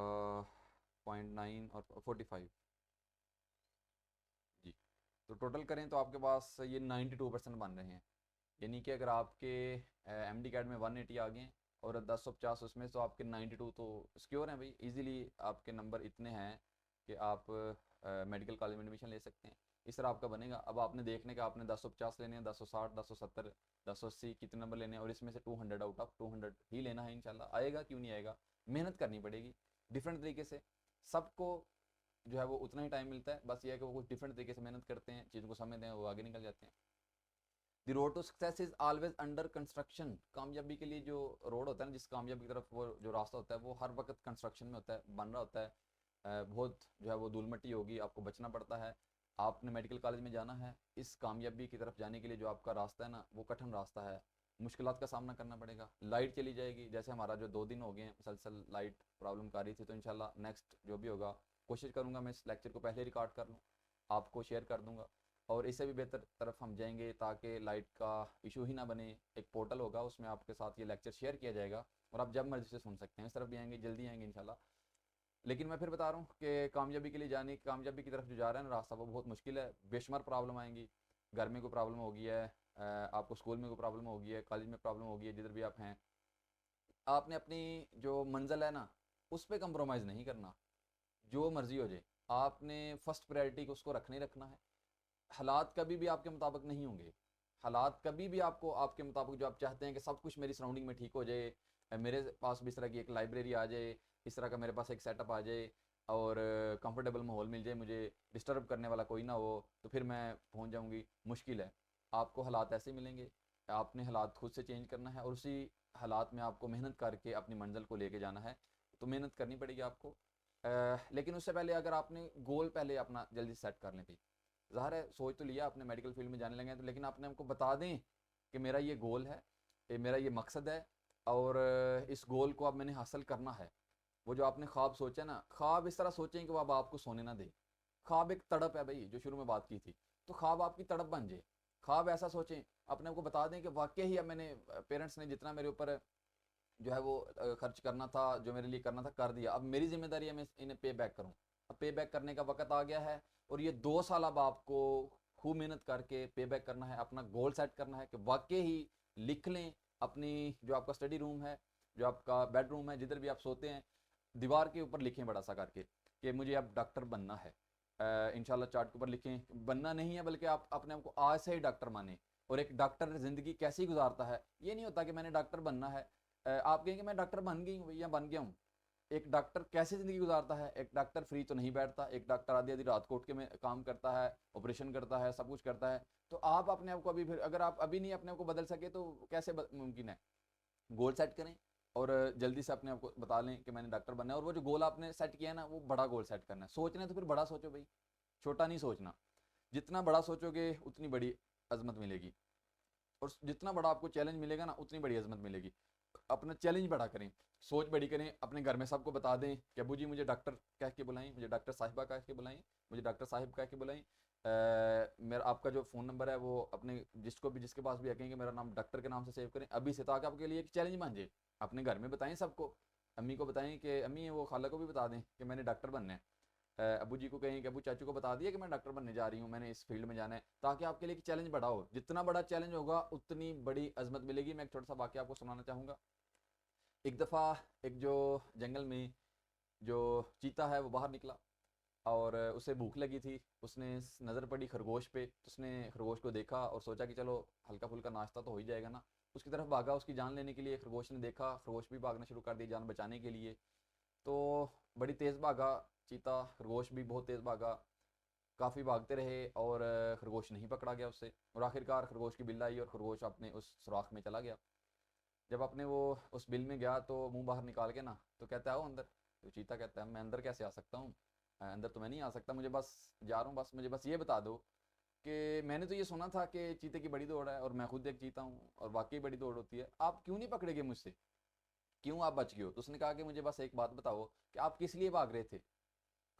0.9 और 45 जी। तो टोटल करें तो आपके पास ये 92% बन रहे हैं, यानी कि अगर आपके एम डी कैट में 180 आ गए हैं और 1050 उसमें, तो आपके 92 तो सिक्योर हैं भाई, इजीली आपके नंबर इतने हैं कि आप मेडिकल कॉलेज में एडमिशन ले सकते हैं। इस तरह आपका बनेगा। अब आपने देखने का आपने 1050 लेने हैं, 1060, 1070, 1080 कितने नंबर लेने हैं, और इसमें से 200 आउट ऑफ 200 ही लेना है। इंशाल्लाह आएगा, क्यों नहीं आएगा, मेहनत करनी पड़ेगी डिफरेंट तरीके से। सबको जो है वो उतना ही टाइम मिलता है, बस ये है कि वो कुछ डिफरेंट तरीके से मेहनत करते हैं, चीज़ों को समझते हैं, वो आगे निकल जाते हैं। The road to success is always under construction. कामयाबी के लिए जो रोड होता है ना, जिस कामयाबी की तरफ वो जो रास्ता होता है वो हर वक्त कंस्ट्रक्शन में होता है, बन रहा होता है। बहुत जो है वो धूल मिट्टी होगी, आपको बचना पड़ता है। आपने मेडिकल कॉलेज में जाना है, इस कामयाबी की तरफ जाने के लिए जो आपका रास्ता है ना वो कठिन रास्ता है। मुश्किलात का सामना करना पड़ेगा। लाइट चली जाएगी, जैसे हमारा जो 2 दिन हो गए हैं मुसलसल लाइट प्रॉब्लम कर रही थी, तो इंशाल्लाह नेक्स्ट जो भी होगा कोशिश करूँगा मैं इस लेक्चर को पहले रिकॉर्ड कर लूँ, आपको शेयर कर दूँगा और इससे भी बेहतर तरफ हम जाएंगे ताकि लाइट का इशू ही ना बने। एक पोर्टल होगा, उसमें आपके साथ ये लेक्चर शेयर किया जाएगा और आप जब मर्जी से सुन सकते हैं। इस तरफ भी आएंगे, जल्दी आएंगे इंशाल्लाह। लेकिन मैं फिर बता रहा हूँ कि कामयाबी के लिए जाने, कामयाबी की तरफ जो जा रहा है ना रास्ता, वो बहुत मुश्किल है। बेशुमार प्रॉब्लम आएंगी, घर में कोई प्रॉब्लम होगी है, आपको स्कूल में कोई प्रॉब्लम होगी है, कॉलेज में प्रॉब्लम होगी है, जिधर भी आप हैं, आपने अपनी जो मंजिल है ना उस पर कंप्रोमाइज़ नहीं करना। जो मर्जी हो जाए, आपने फर्स्ट प्रायोरिटी को उसको रखना ही रखना है। हालात कभी भी आपके मुताबिक नहीं होंगे, हालात कभी भी आपको आपके मुताबिक, जो आप चाहते हैं कि सब कुछ मेरी सराउंडिंग में ठीक हो जाए, मेरे पास भी इस तरह की एक लाइब्रेरी आ जाए, इस तरह का मेरे पास एक सेटअप आ जाए और कंफर्टेबल माहौल मिल जाए, मुझे डिस्टर्ब करने वाला कोई ना हो, तो फिर मैं पहुंच जाऊंगी। मुश्किल है। आपको हालात ऐसे मिलेंगे, आपने हालात खुद से चेंज करना है और उसी हालात में आपको मेहनत करके अपनी मंजिल को लेके जाना है। तो मेहनत करनी पड़ेगी आपको। लेकिन उससे पहले अगर आपने गोल पहले अपना जल्दी सेट कर लें भाई। ज़ाहिर है सोच तो लिया आपने मेडिकल फील्ड में जाने लगे हैं, तो लेकिन आपने हमको बता दें कि मेरा ये गोल है, ये मेरा ये मकसद है और इस गोल को अब मैंने हासिल करना है। वो जो आपने ख्वाब सोचा ना, ख्वाब इस तरह सोचें कि वो अब आपको सोने ना दे। ख्वाब एक तड़प है भाई, जो शुरू में बात की थी, तो ख्वाब आपकी तड़प बन जाए। ख्वाब ऐसा सोचें, अपने आपको बता दें कि वाकई ही अब मैंने, पेरेंट्स ने जितना मेरे ऊपर जो है वो खर्च करना था, जो मेरे लिए करना था कर दिया, अब मेरी जिम्मेदारी है मैं इन्हें पे बैक करूँ। अब पे बैक करने का वक्त आ गया है और ये 2 साल अब आपको खूब मेहनत करके पे बैक करना है, अपना गोल सेट करना है कि वाकई ही लिख लें अपनी, जो आपका स्टडी रूम है, जो आपका बेडरूम है, जिधर भी आप सोते हैं, दीवार के ऊपर लिखें बड़ा सा करके कि मुझे अब डॉक्टर बनना है। इंशाल्लाह चार्ट के ऊपर लिखें, बनना नहीं है बल्कि आप अपने आप को आज से ही डॉक्टर माने। और एक डॉक्टर ज़िंदगी कैसी गुजारता है, ये नहीं होता कि मैंने डॉक्टर बनना है, आप कहेंगे मैं डॉक्टर बन गई हूँ भैया, बन गया हूँ। एक डॉक्टर कैसे ज़िंदगी गुजारता है, एक डॉक्टर फ्री तो नहीं बैठता, एक डॉक्टर आधी आधी रात को उठ के में काम करता है, ऑपरेशन करता है, सब कुछ करता है। तो आप अपने आप को अभी, फिर अगर आप अभी नहीं अपने आप को बदल सके तो कैसे मुमकिन है। गोल सेट करें और जल्दी से अपने आप को बता लें कि मैंने डॉक्टर बनना है। और वो जो गोल आपने सेट किया है ना, वो बड़ा गोल सेट करना है। सोचना है तो फिर बड़ा सोचो भाई, छोटा नहीं सोचना। जितना बड़ा सोचोगे उतनी बड़ी अजमत मिलेगी, और जितना बड़ा आपको चैलेंज मिलेगा ना उतनी बड़ी अजमत मिलेगी। अपना चैलेंज बड़ा करें, सोच बड़ी करें, अपने घर में सबको बता दें कि अबू जी मुझे डॉक्टर कह के बुलाएं, मुझे डॉक्टर साहिबा कह के बुलाएं, मुझे डॉक्टर साहिब कह के बुलाएं। मेरा आपका जो फ़ोन नंबर है वो अपने जिसको भी, जिसके पास भी कहेंगे मेरा नाम डॉक्टर के नाम से सेव करें अभी से, ताकि आपके लिए एक चैलेंज बन जाए। अपने घर में बताएं सबको, अम्मी को बताएं कि अम्मी, वो खाला को भी बता दें कि मैंने डॉक्टर बनना है। अबू जी को कहें कि अबू चाचू को बता दिया कि मैं डॉक्टर बनने जा रही हूँ, मैंने इस फील्ड में जाना है, ताकि आपके लिए चैलेंज बड़ा हो। जितना बड़ा चैलेंज होगा उतनी बड़ी अजमत मिलेगी। मैं एक छोटा सा वाक़या आपको सुनाना चाहूँगा। एक दफ़ा एक जो जंगल में जो चीता है वो बाहर निकला और उसे भूख लगी थी। उसने नज़र पड़ी खरगोश पे, तो उसने खरगोश को देखा और सोचा कि चलो हल्का फुल्का नाश्ता तो हो ही जाएगा ना। उसकी तरफ भागा उसकी जान लेने के लिए। खरगोश ने देखा, खरगोश भी भागना शुरू कर दी जान बचाने के लिए। तो बड़ी तेज़ भागा चीता, खरगोश भी बहुत तेज़ भागा, काफ़ी भागते रहे और खरगोश नहीं पकड़ा गया उससे। और आखिरकार खरगोश की बिल्ली आई और खरगोश अपने उस सुराख में चला गया। जब अपने वो उस बिल में गया तो मुंह बाहर निकाल के ना, तो कहता है आओ अंदर। तो चीता कहता है मैं अंदर कैसे आ सकता हूँ, अंदर तो मैं नहीं आ सकता, मुझे बस जा रहा हूँ, बस मुझे बस ये बता दो कि मैंने तो ये सुना था कि चीते की बड़ी दौड़ है और मैं खुद एक चीता हूँ और वाकई बड़ी दौड़ होती है, आप क्यों नहीं पकड़े गए मुझसे, क्यों आप बच गए हो। तो उसने कहा कि मुझे बस एक बात बताओ कि आप किस लिए भाग रहे थे।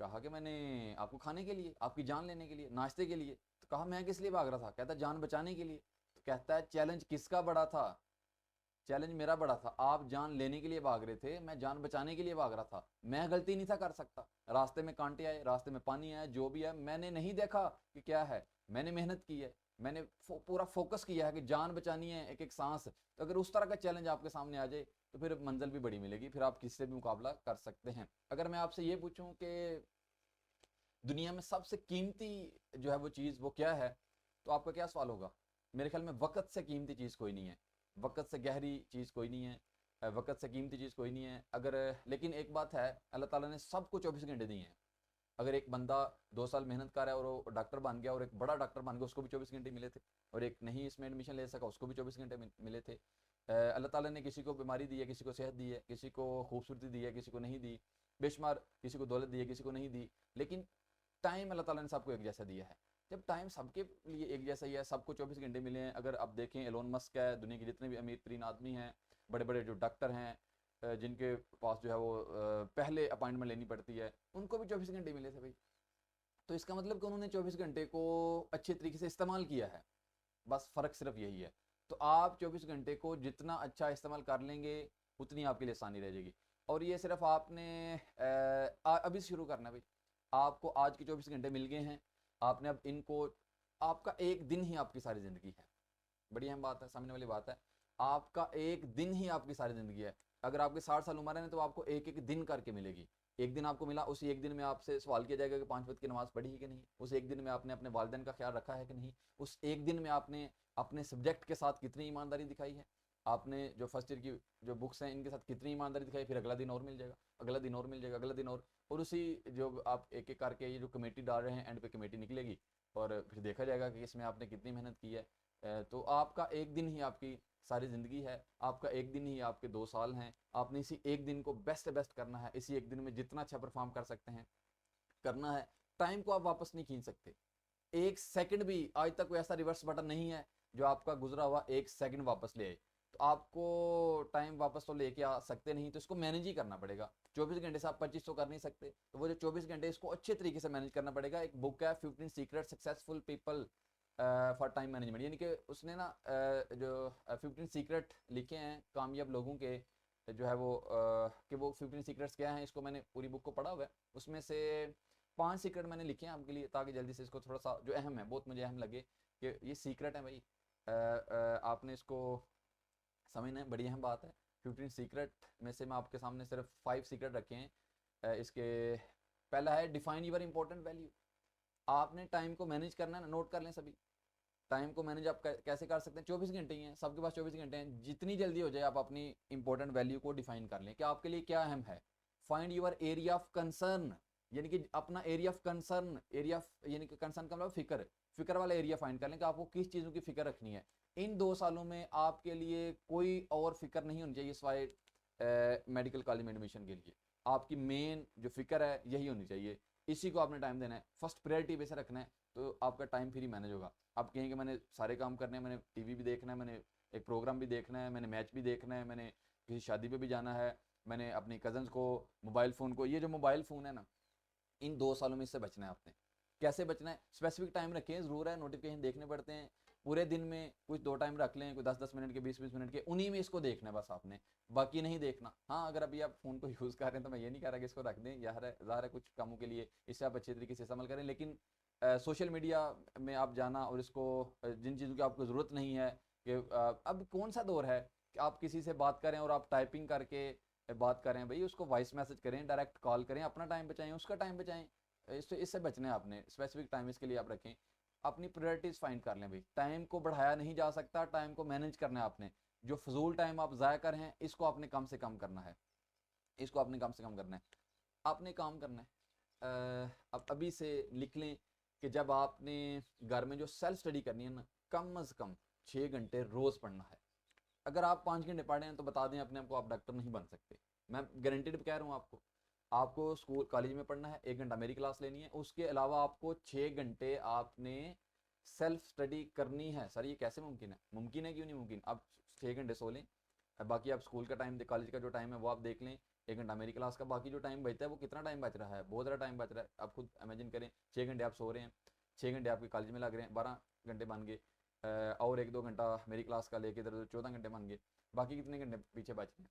कहा कि मैंने आपको खाने के लिए, आपकी जान लेने के लिए, नाश्ते के लिए। तो कहा मैं किस लिए भाग रहा था, कहता जान बचाने के लिए। तो कहता है चैलेंज किसका बड़ा था, चैलेंज मेरा बड़ा था। आप जान लेने के लिए भाग रहे थे, मैं जान बचाने के लिए भाग रहा था। मैं गलती नहीं था कर सकता, रास्ते में कांटे आए, रास्ते में पानी आया, जो भी है मैंने नहीं देखा कि क्या है, मैंने मेहनत की है, मैंने पूरा फोकस किया है कि जान बचानी है, एक एक सांस। तो अगर उस तरह का चैलेंज आपके सामने आ जाए तो फिर मंजिल भी बड़ी मिलेगी, फिर आप किससे भी मुकाबला कर सकते हैं। अगर मैं आपसे ये पूछूं कि दुनिया में सबसे कीमती जो है वो चीज़ वो क्या है, तो आपका क्या सवाल होगा। मेरे ख्याल में वक़्त से कीमती चीज़ कोई नहीं है, वक़्त से गहरी चीज़ कोई नहीं है, वक़्त से कीमती चीज़ कोई नहीं है। अगर, लेकिन एक बात है, अल्लाह ताला ने सबको 24 घंटे दिए हैं। अगर एक बंदा 2 साल मेहनत कर रहा है और वो डॉक्टर बन गया और एक बड़ा डॉक्टर बन गया, उसको भी 24 घंटे मिले थे। और एक नहीं इसमें एडमिशन ले सका, उसको भी 24 घंटे मिले थे। अल्लाह ताला ने किसी को बीमारी दी है, किसी को सेहत दी है, किसी को खूबसूरती दी है, किसी को नहीं दी, बेशुमार, किसी को दौलत दी है, किसी को नहीं दी। लेकिन टाइम अल्लाह ताला ने सबको एक जैसा दिया है। जब टाइम सबके लिए एक जैसा ही है, सबको 24 घंटे मिले हैं। अगर आप देखें एलोन मस्क है, दुनिया के जितने भी अमीर तरीन आदमी हैं, बड़े बड़े जो डॉक्टर हैं, जिनके पास जो है वो पहले अपॉइंटमेंट लेनी पड़ती है, उनको भी 24 घंटे मिले थे भाई। तो इसका मतलब कि उन्होंने 24 घंटे को अच्छे तरीके से इस्तेमाल किया है, बस फ़र्क सिर्फ यही है। तो आप 24 घंटे को जितना अच्छा इस्तेमाल कर लेंगे, उतनी आपके लिए आसानी रह जाएगी। और ये सिर्फ आपने अभी शुरू करना है भाई। आपको आज के 24 घंटे मिल गए हैं, आपने अब इनको, आपका एक दिन ही आपकी सारी ज़िंदगी है। बड़ी अहम बात है, सामने वाली बात है। आपका एक दिन ही आपकी सारी ज़िंदगी है। अगर आपके 60 साल उम्र है तो आपको एक एक दिन करके मिलेगी। एक दिन आपको मिला, उसी एक दिन में आपसे सवाल किया जाएगा कि 5 वक्त की नमाज़ पढ़ी है कि नहीं, उस एक दिन में आपने अपने वालिदैन का ख्याल रखा है कि नहीं, उस एक दिन में आपने अपने सब्जेक्ट के साथ कितनी ईमानदारी दिखाई है, आपने जो फर्स्ट ईयर की जो बुक्स हैं इनके साथ कितनी ईमानदारी दिखाई। फिर अगला दिन और मिल जाएगा, अगला दिन और मिल जाएगा, अगला दिन और उसी जो आप एक एक करके ये जो कमेटी डाल रहे हैं, एंड पे कमेटी निकलेगी और फिर देखा जाएगा कि इसमें आपने कितनी मेहनत की है। तो आपका एक दिन ही आपकी सारी ज़िंदगी है, आपका एक दिन ही आपके 2 साल हैं। आपने इसी एक दिन को बेस्ट करना है, इसी एक दिन में जितना अच्छा परफॉर्म कर सकते हैं करना है। टाइम को आप वापस नहीं खींच सकते, एक सेकंड भी आज तक कोई ऐसा रिवर्स बटन नहीं है जो आपका गुजरा हुआ एक सेकंड वापस ले आए। तो आपको टाइम वापस तो लेके आ सकते नहीं, तो इसको मैनेज ही करना पड़ेगा। 24 घंटे से आप 25 तो कर नहीं सकते, तो वो जो 24 घंटे इसको अच्छे तरीके से मैनेज करना पड़ेगा। एक बुक है 15 secret successful people for time management, यानी कि उसने ना जो 15 सीक्रेट लिखे हैं कामयाब लोगों के, जो है वो कि वो 15 सीक्रेट्स क्या हैं, इसको मैंने पूरी बुक को पढ़ा हुआ है। उसमें से 5 सीक्रेट मैंने लिखे हैं आपके लिए, ताकि जल्दी से इसको थोड़ा सा जो अहम है, बहुत मुझे अहम लगे कि ये सीक्रेट है भाई, आपने इसको समझना है, बड़ी अहम बात है। 15 सीक्रेट में से मैं आपके सामने सिर्फ 5 सीक्रेट रखे हैं। इसके पहला है डिफाइन यूर इंपॉर्टेंट वैल्यू। आपने टाइम को मैनेज करना है ना, नोट कर लें सभी। टाइम को मैनेज आप कैसे कर सकते हैं, 24 घंटे ही हैं, सबके पास 24 घंटे हैं। जितनी जल्दी हो जाए आप अपनी इंपॉर्टेंट वैल्यू को डिफाइन कर लें कि आपके लिए क्या अहम है। Find your area of concern, यानी कि अपना एरिया ऑफ कंसर्न, एरिया यानी कि कंसर्न का मतलब फिक्र वाला एरिया फाइंड कर लें कि आपको किस चीज़ों की फिक्र रखनी है। इन 2 सालों में आपके लिए कोई और फिक्र नहीं होनी चाहिए सिवाय मेडिकल कॉलेज में एडमिशन के लिए। आपकी मेन जो फिक्र है यही होनी चाहिए, इसी को आपने टाइम देना है, फर्स्ट प्रायोरिटी पे से रखना है, तो आपका टाइम फ्री मैनेज होगा। आप कहेंगे मैंने सारे काम करने हैं, मैंने टीवी भी देखना है, मैंने एक प्रोग्राम भी देखना है, मैंने मैच भी देखना है, मैंने किसी शादी पे भी जाना है, मैंने अपनी कजन्स को मोबाइल फ़ोन को, ये जो मोबाइल फ़ोन है ना, इन 2 सालों में इससे बचना है आपने। कैसे बचना है, स्पेसिफिक टाइम रखें, ज़रूर है नोटिफिकेशन देखने पड़ते हैं, पूरे दिन में कुछ 2 टाइम रख लें, कोई 10-10 मिनट के, 20-20 मिनट के, उन्हीं में इसको देखना है बस आपने, बाकी नहीं देखना। हाँ, अगर अभी आप फ़ोन को यूज़ कर रहे हैं तो मैं ये नहीं कह रहा कि इसको रख दें, यार ज़ाहिर है कुछ कामों के लिए इससे आप अच्छे तरीके से इस्तेमाल करें, लेकिन सोशल मीडिया में आप जाना और इसको जिन चीज़ों की आपको ज़रूरत नहीं है कि अब कौन सा दौर है कि आप किसी से बात करें और आप टाइपिंग करके बात करें, भाई उसको वॉइस मैसेज करें, डायरेक्ट कॉल करें, अपना टाइम बचाएं, उसका टाइम बचाएं। इससे बचना है आपने, स्पेसिफिक टाइम इसके लिए आप रखें। अपनी प्रायोरिटीज़ फाइंड कर लें भाई, टाइम को बढ़ाया नहीं जा सकता, टाइम को मैनेज करना है आपने। जो फजूल टाइम आप ज़ाया कर रहे हैं इसको आपने कम से कम करना है, इसको आपने कम से कम करना है। आपने काम करना है, अब अभी से लिख लें कि जब आपने घर में जो सेल्फ स्टडी करनी है ना, कम अज़ कम 6 घंटे रोज़ पढ़ना है। अगर आप 5 घंटे पढ़ रहे हैं तो बता दें अपने आप को, आप डॉक्टर नहीं बन सकते, मैं गारंटेड कह रहा हूँ आपको। आपको स्कूल कॉलेज में पढ़ना है, 1 घंटा मेरी क्लास लेनी है, उसके अलावा आपको 6 घंटे आपने सेल्फ स्टडी करनी है। सर ये कैसे मुमकिन है, मुमकिन है क्यों नहीं मुमकिन, आप 6 घंटे सो लें, बाकी आप स्कूल का टाइम, कॉलेज का जो टाइम है वो आप देख लें, 1 घंटा मेरी क्लास का, बाकी जो टाइम बचता है वो कितना टाइम बच रहा है, बहुत ज़्यादा टाइम बच रहा है। आप खुद इमेजिन करें, 6 घंटे आप सो रहे हैं, 6 घंटे आपके कॉलेज में लग रहे हैं, 12 घंटे बन गए, और 1-2 घंटा मेरी क्लास का लेके इधर 14 घंटे बन गए, बाकी कितने घंटे पीछे बच रहे हैं,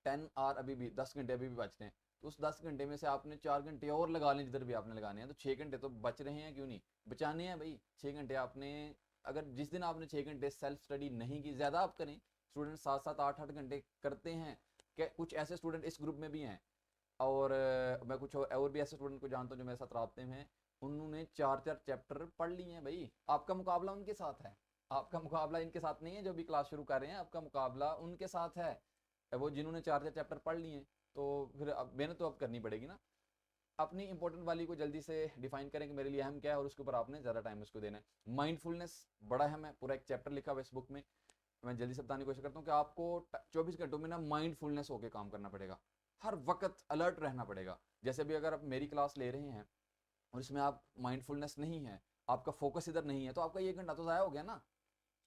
10 आवर अभी भी, 10 घंटे अभी भी बचते हैं। तो उस 10 घंटे में से आपने 4 घंटे और लगा लें जिधर भी आपने लगाने हैं, तो 6 घंटे तो बच रहे हैं, क्यों नहीं बचाने हैं भाई। 6 घंटे आपने, अगर जिस दिन आपने 6 घंटे सेल्फ स्टडी नहीं की, ज़्यादा आप करें, स्टूडेंट 7-7 8-8 घंटे करते हैं, क्या कुछ ऐसे स्टूडेंट इस ग्रुप में भी हैं, और मैं कुछ और भी ऐसे स्टूडेंट को जानता हूँ जो मेरे साथ राब्ते में हैं, उन्होंने 4-4 चैप्टर पढ़ लिए हैं भाई। आपका मुकाबला उनके साथ है, आपका मुकाबला इनके साथ नहीं है जो भी क्लास शुरू कर रहे हैं, आपका मुकाबला उनके साथ है, वो जिन्होंने 4-4 चैप्टर पढ़ लिए हैं। तो फिर अब मेहनत तो अब करनी पड़ेगी ना। अपनी इंपॉर्टेंट वाली को जल्दी से डिफाइन करें कि मेरे लिए अहम क्या है, और उसके ऊपर आपने ज़्यादा टाइम उसको देना है। माइंडफुलनेस बड़ा अहम है, पूरा एक चैप्टर लिखा हुआ है इस बुक में, मैं जल्दी से बताने की कोशिश करता हूँ कि आपको 24 घंटों में ना माइंडफुलनेस होकर काम करना पड़ेगा, हर वक्त अलर्ट रहना पड़ेगा। जैसे भी अगर आप मेरी क्लास ले रहे हैं और इसमें आप माइंडफुलनेस नहीं है, आपका फोकस इधर नहीं है, तो आपका 1 घंटा तो ज़ाया हो गया ना।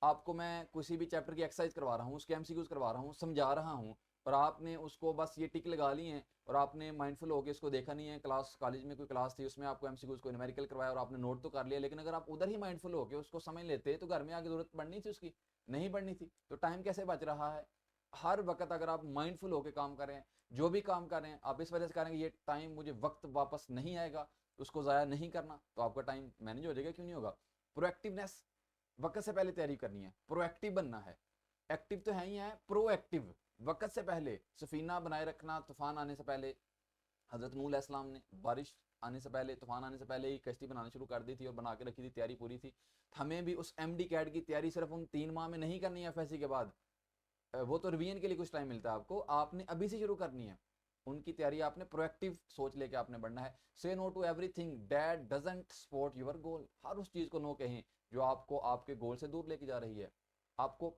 आपको मैं किसी भी चैप्टर की एक्सरसाइज करवा रहा हूँ, उसके एमसीक्यूज करवा रहा हूँ, समझा रहा हूँ, और आपने उसको बस ये टिक लगा ली है और आपने माइंडफुल होकर इसको देखा नहीं है। क्लास, कॉलेज में कोई क्लास थी, उसमें आपको एमसीक्यूज को न्यूमेरिकल करवाया और आपने नोट तो कर लिया, लेकिन अगर आप उधर ही माइंडफुल होकर उसको समझ लेते तो घर में आगे जरूरत पड़नी थी उसकी, नहीं पड़नी थी। तो टाइम कैसे बच रहा है? हर वक्त अगर आप माइंडफुल होकर काम करें, जो भी काम करें आप इस वजह से करेंगे ये टाइम मुझे वक्त वापस नहीं आएगा, उसको ज़ाया नहीं करना, तो आपका टाइम मैनेज हो जाएगा। क्यों नहीं होगा? प्रोएक्टिवनेस, वक्त से पहले तैयारी करनी है, प्रोएक्टिव बनना है। एक्टिव तो है ही है, प्रोएक्टिव, वक्त से पहले सफीना बनाए रखना। तूफान आने से पहले हजरत नूह अलैहिस्सलाम ने बारिश आने से पहले, तूफान आने से पहले ही कश्ती बनानी शुरू कर दी थी और बना के रखी थी, तैयारी पूरी थी। हमें भी उस एमडी कैट की तैयारी सिर्फ उन 3 माह में नहीं करनी है एफएससी के बाद, वो तो रिवीजन के लिए कुछ टाइम मिलता है आपको, आपने अभी से शुरू करनी है। उनकी तैयारी आपने प्रोएक्टिव सोच लेके आपने बढ़ना है। Say no to everything that doesn't support your goal, हर उस चीज को नो कहें जो आपको आपके गोल से दूर लेके जा रही है। आपको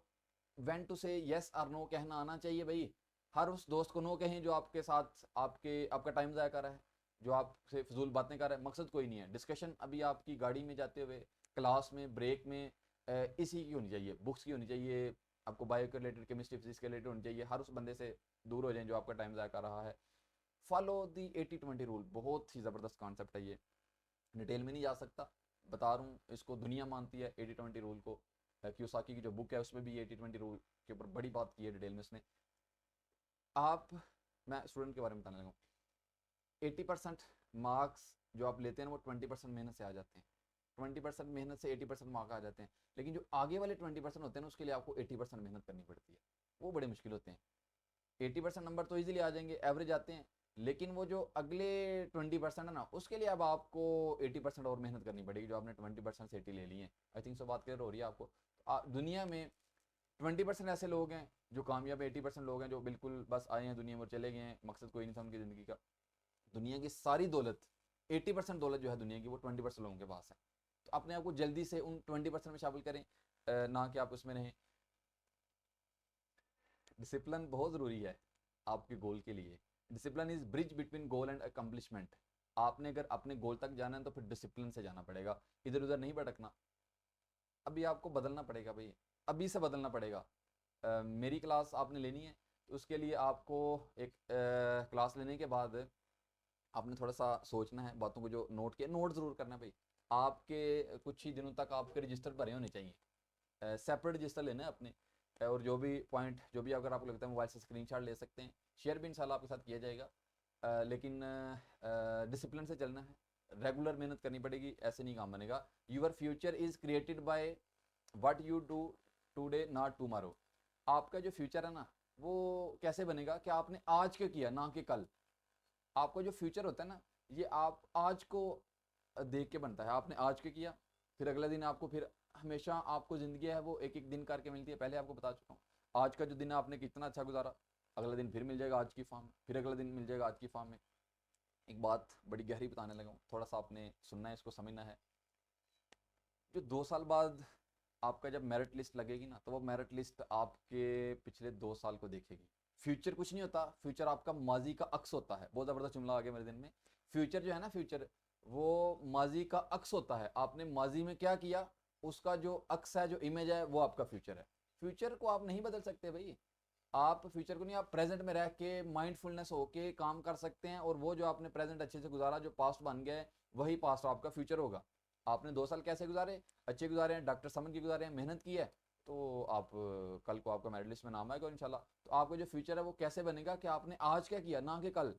व्हेन टू से यस और नो कहना आना चाहिए भाई। हर उस दोस्त को नो कहें जो आपके साथ आपका टाइम ज़ाया कर रहा है, जो आपसे फिजूल बातें कर रहा है, मकसद कोई नहीं है। डिस्कशन अभी आपकी गाड़ी में जाते हुए, क्लास में, ब्रेक में, इसी की होनी चाहिए, बुक्स की होनी चाहिए, आपको बायो के रिलेटेड, केमिस्ट्री, फिजिक्स के रिलेटेड होनी चाहिए। हर उस बंदे से दूर हो जाएं जो आपका टाइम ज़ाया कर रहा है। फॉलो दी 80-20 रूल, बहुत ही ज़बरदस्त कॉन्सेप्ट है ये, डिटेल में नहीं जा सकता, बता रहा हूँ, इसको दुनिया मानती है 80-20 रूल को। कियोसाकी की जो बुक है उसमें भी 80-20 रूल के ऊपर बड़ी बात की है डिटेल में उसने। आप, मैं स्टूडेंट के बारे में बताने लगा, 80% मार्क्स जो आप लेते हैं ना वो 20% मेहनत से आ जाते हैं। 20% मेहनत से 80% मार्क आ जाते हैं, लेकिन जो आगे वाले 20% होते हैं ना उसके लिए आपको 80% मेहनत करनी पड़ती है, वो बड़े मुश्किल होते हैं। 80% नंबर तो इजीली आ जाएंगे, एवरेज आते हैं, लेकिन वो जो अगले 20% है ना उसके लिए अब आपको 80% और मेहनत करनी पड़ेगी, जो आपने 20% से 80 ले ली है। आई थिंक सो बात क्लियर हो रही है आपको। दुनिया में 20% ऐसे लोग हैं जो कामयाब है, 80% लोग हैं जो बिल्कुल बस आए हैं दुनिया में और चले गए हैं, मकसद कोई नहीं था उनकी ज़िंदगी का। दुनिया की सारी दौलत, 80% दौलत जो है दुनिया की वो 20% लोगों के पास है। तो अपने आप को जल्दी से उन 20% में शामिल करें, ना कि आप उसमें रहें। डिसिप्लिन बहुत ज़रूरी है आपके गोल के लिए। Discipline is bridge between goal and accomplishment. आपने अगर अपने गोल तक जाना है तो फिर डिसिप्लिन से जाना पड़ेगा, इधर उधर नहीं भटकना। अभी आपको बदलना पड़ेगा भाई, अभी से बदलना पड़ेगा। मेरी क्लास आपने लेनी है तो उसके लिए आपको एक क्लास लेने के बाद आपने थोड़ा सा सोचना है, बातों को जो नोट किया नोट ज़रूर करना है भाई। आपके कुछ ही दिनों तक आपके रजिस्टर भरे होने चाहिए, सेपरेट रजिस्टर लेना है अपने, और जो भी पॉइंट, जो भी अगर आपको लगता है मोबाइल से स्क्रीनशॉट ले सकते हैं, शेयर भी इंशाल्लाह आपके साथ किया जाएगा। लेकिन डिसिप्लिन से चलना है, रेगुलर मेहनत करनी पड़ेगी, ऐसे नहीं काम बनेगा। Your future is created by what you do today not tomorrow. आपका जो फ्यूचर है ना वो कैसे बनेगा कि आपने आज क्या किया, ना कि कल। आपका जो फ्यूचर होता है ना ये आप आज को देख के बनता है। आपने आज क्या किया, फिर अगला दिन आपको, फिर हमेशा आपको ज़िंदगी है वो एक एक दिन करके मिलती है, पहले आपको बता चुका हूँ। आज का जो दिन है आपने कितना अच्छा गुजारा, अगला दिन फिर मिल जाएगा आज की फॉर्म, फिर अगला दिन मिल जाएगा आज की फॉर्म में। एक बात बड़ी गहरी बताने लगा हूँ, थोड़ा सा आपने सुनना है, इसको समझना है। जो 2 साल बाद आपका जब मेरिट लिस्ट लगेगी ना तो वो मेरिट लिस्ट आपके पिछले 2 साल को देखेगी। फ्यूचर कुछ नहीं होता, फ्यूचर आपका माजी का अक्स होता है। बहुत ज़बरदस्त जुमला आ गया मेरे दिन में। फ्यूचर जो है ना, फ्यूचर वो माजी का अक्स होता है। आपने माजी में क्या किया उसका जो अक्स है, जो इमेज है, वो आपका फ्यूचर है। फ्यूचर को आप नहीं बदल सकते भाई। आप फ्यूचर को नहीं, आप प्रेजेंट में रह के माइंडफुलनेस होके काम कर सकते हैं, और वो जो आपने प्रेजेंट अच्छे से गुजारा, जो पास्ट बन गया है, वही पास्ट आपका फ्यूचर होगा। आपने 2 साल कैसे गुजारे, अच्छे गुजारे हैं, डॉक्टर समझ के गुजारे हैं, मेहनत की है, तो आप कल को आपका मेरिट लिस्ट में नाम आएगा इंशाल्लाह। तो आपका जो फ्यूचर है वो कैसे बनेगा कि आपने आज क्या किया, ना कि कल।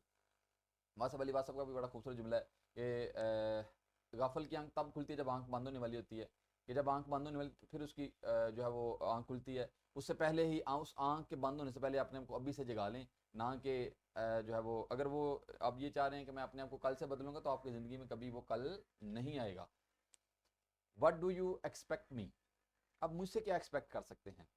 वासफ अली वासफ का भी बड़ा खूबसूरत जुमला है कि गाफल की आंख तब खुलती है जब आंख बंद होने वाली होती है, कि जब आंख बंद होने वाली फिर उसकी जो है वो आंख खुलती है। उससे पहले ही उस आंख के बंद होने से पहले अपने आप को अभी से जगा लें, ना कि जो है वो, अगर वो आप ये चाह रहे हैं कि मैं अपने आप को कल से बदलूंगा, तो आपकी ज़िंदगी में कभी वो कल नहीं आएगा। What do you expect me, आप मुझसे क्या एक्सपेक्ट कर सकते हैं?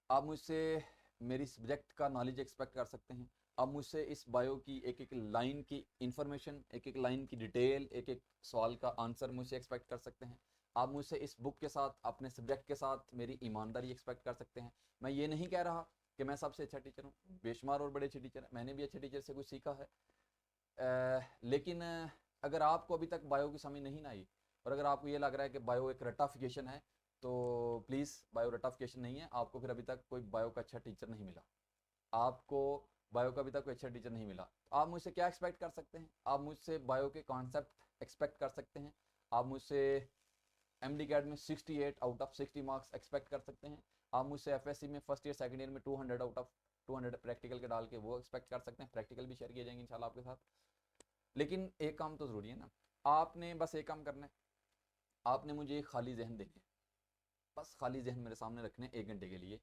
आप मुझसे मेरी सब्जेक्ट का नॉलेज एक्सपेक्ट कर सकते हैं। आप मुझसे इस बायो की एक एक लाइन की इंफॉर्मेशन, एक एक लाइन की डिटेल, एक एक सवाल का आंसर मुझसे एक्सपेक्ट कर सकते हैं। आप मुझसे इस बुक के साथ, अपने सब्जेक्ट के साथ मेरी ईमानदारी एक्सपेक्ट कर सकते हैं। मैं ये नहीं कह रहा कि मैं सबसे अच्छा टीचर हूँ, बेशुमार और बड़े अच्छे टीचर हैं, मैंने भी अच्छे टीचर से कुछ सीखा है। लेकिन अगर आपको अभी तक बायो की समझ नहीं आई, और अगर आपको ये लग रहा है कि बायो एक रटाफिकेशन है, तो प्लीज़ बायो रटाफिकेशन नहीं है, आपको फिर अभी तक कोई बायो का अच्छा टीचर नहीं मिला, आपको बायो का अभी तक कोई अच्छा टीचर नहीं मिला। आप मुझसे क्या एक्सपेक्ट कर सकते हैं? आप मुझसे बायो के कॉन्सेप्ट एक्सपेक्ट कर सकते हैं, आप मुझसे एमडी कैड में 68 आउट ऑफ 60 मार्क्स एक्सपेक्ट कर सकते हैं, आप मुझसे एफएससी में फर्स्ट ईयर सेकंड ईयर में 200 आउट ऑफ 200 प्रैक्टिकल के डाल के वो एक्सपेक्ट कर सकते हैं। प्रैक्टिकल भी शेयर किए जाएंगे इंशाल्लाह आपके साथ। लेकिन एक काम तो ज़रूरी है ना, आपने बस एक काम करना है, आपने मुझे एक खाली जहन देने हैं, बस खाली जहन मेरे सामने रखने 1 घंटे के लिए।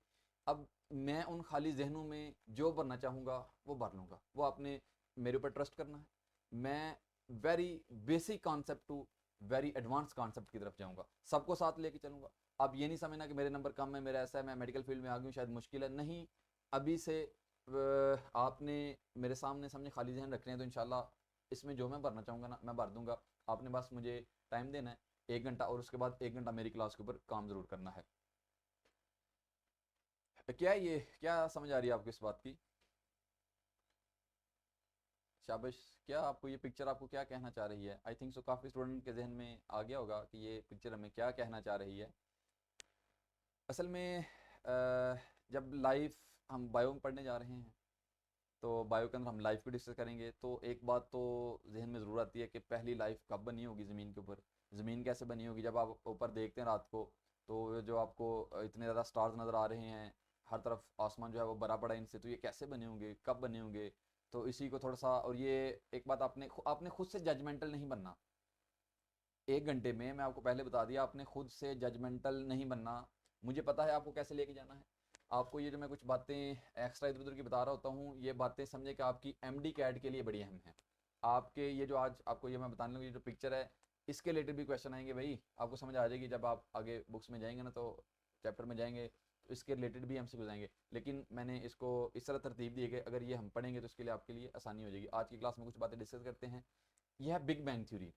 अब मैं उन खाली जहनों में जो भरना चाहूँगा वो भर लूँगा, वो आपने मेरे ऊपर ट्रस्ट करना है। मैं very basic concept to very advance concept की तरफ जाऊँगा, सबको साथ लेके चलूँगा। अब ये नहीं समझना कि मेरे नंबर कम है, मेरा ऐसा है, मैं मेडिकल फील्ड में आ गई हूँ, शायद मुश्किल है, नहीं। अभी से आपने मेरे सामने सामने खाली जहन रखने हैं, तो इंशाल्लाह इसमें जो मैं भरना चाहूँगा ना मैं भर दूंगा। आपने बस मुझे टाइम देना है 1 घंटा, और उसके बाद 1 घंटा मेरी क्लास के ऊपर काम ज़रूर करना है। क्या ये क्या समझ आ रही है आपको इस बात की? शाबाश। क्या आपको ये पिक्चर आपको क्या कहना चाह रही है? आई थिंक सो काफ़ी स्टूडेंट के जहन में आ गया होगा कि ये पिक्चर हमें क्या कहना चाह रही है। असल में जब लाइफ हम बायो में पढ़ने जा रहे हैं, तो बायो के अंदर हम लाइफ को डिस्कस करेंगे, तो एक बात तो जहन में ज़रूर आती है कि पहली लाइफ कब बनी होगी ज़मीन के ऊपर। ज़मीन कैसे बनी होगी? जब आप ऊपर देखते हैं रात को, तो जो आपको इतने ज़्यादा स्टार्स नज़र आ रहे हैं, हर तरफ आसमान जो है वो भरा पड़ा है इनसे, तो ये कैसे बने होंगे, कब बने होंगे? तो इसी को थोड़ा सा, और ये एक बात, आपने खुद से जजमेंटल नहीं बनना। 1 घंटे में मैं आपको पहले बता दिया, आपने खुद से जजमेंटल नहीं बनना। मुझे पता है आपको कैसे लेके जाना है। आपको ये जो मैं कुछ बातें एक्स्ट्रा इधर उधर की बता रहा होता हूँ, ये बातें समझे कि आपकी एमडी कैड के लिए बड़ी अहम है। आपके ये जो आज आपको ये मैं बताने लगा, ये जो पिक्चर है, इसके रिलेटेड भी क्वेश्चन आएंगे भाई, आपको समझ आ जाएगी जब आप आगे बुक्स में जाएंगे ना, तो चैप्टर में जाएंगे, तो इसके रिलेटेड भी हमसे गुजाएंगे। लेकिन मैंने इसको इस तरह तरतीब दी है कि अगर ये हम पढ़ेंगे तो इसके लिए आपके लिए आसानी हो जाएगी। आज की क्लास में कुछ बातें डिस्कस करते हैं। यह है बिग बैंग थ्योरी।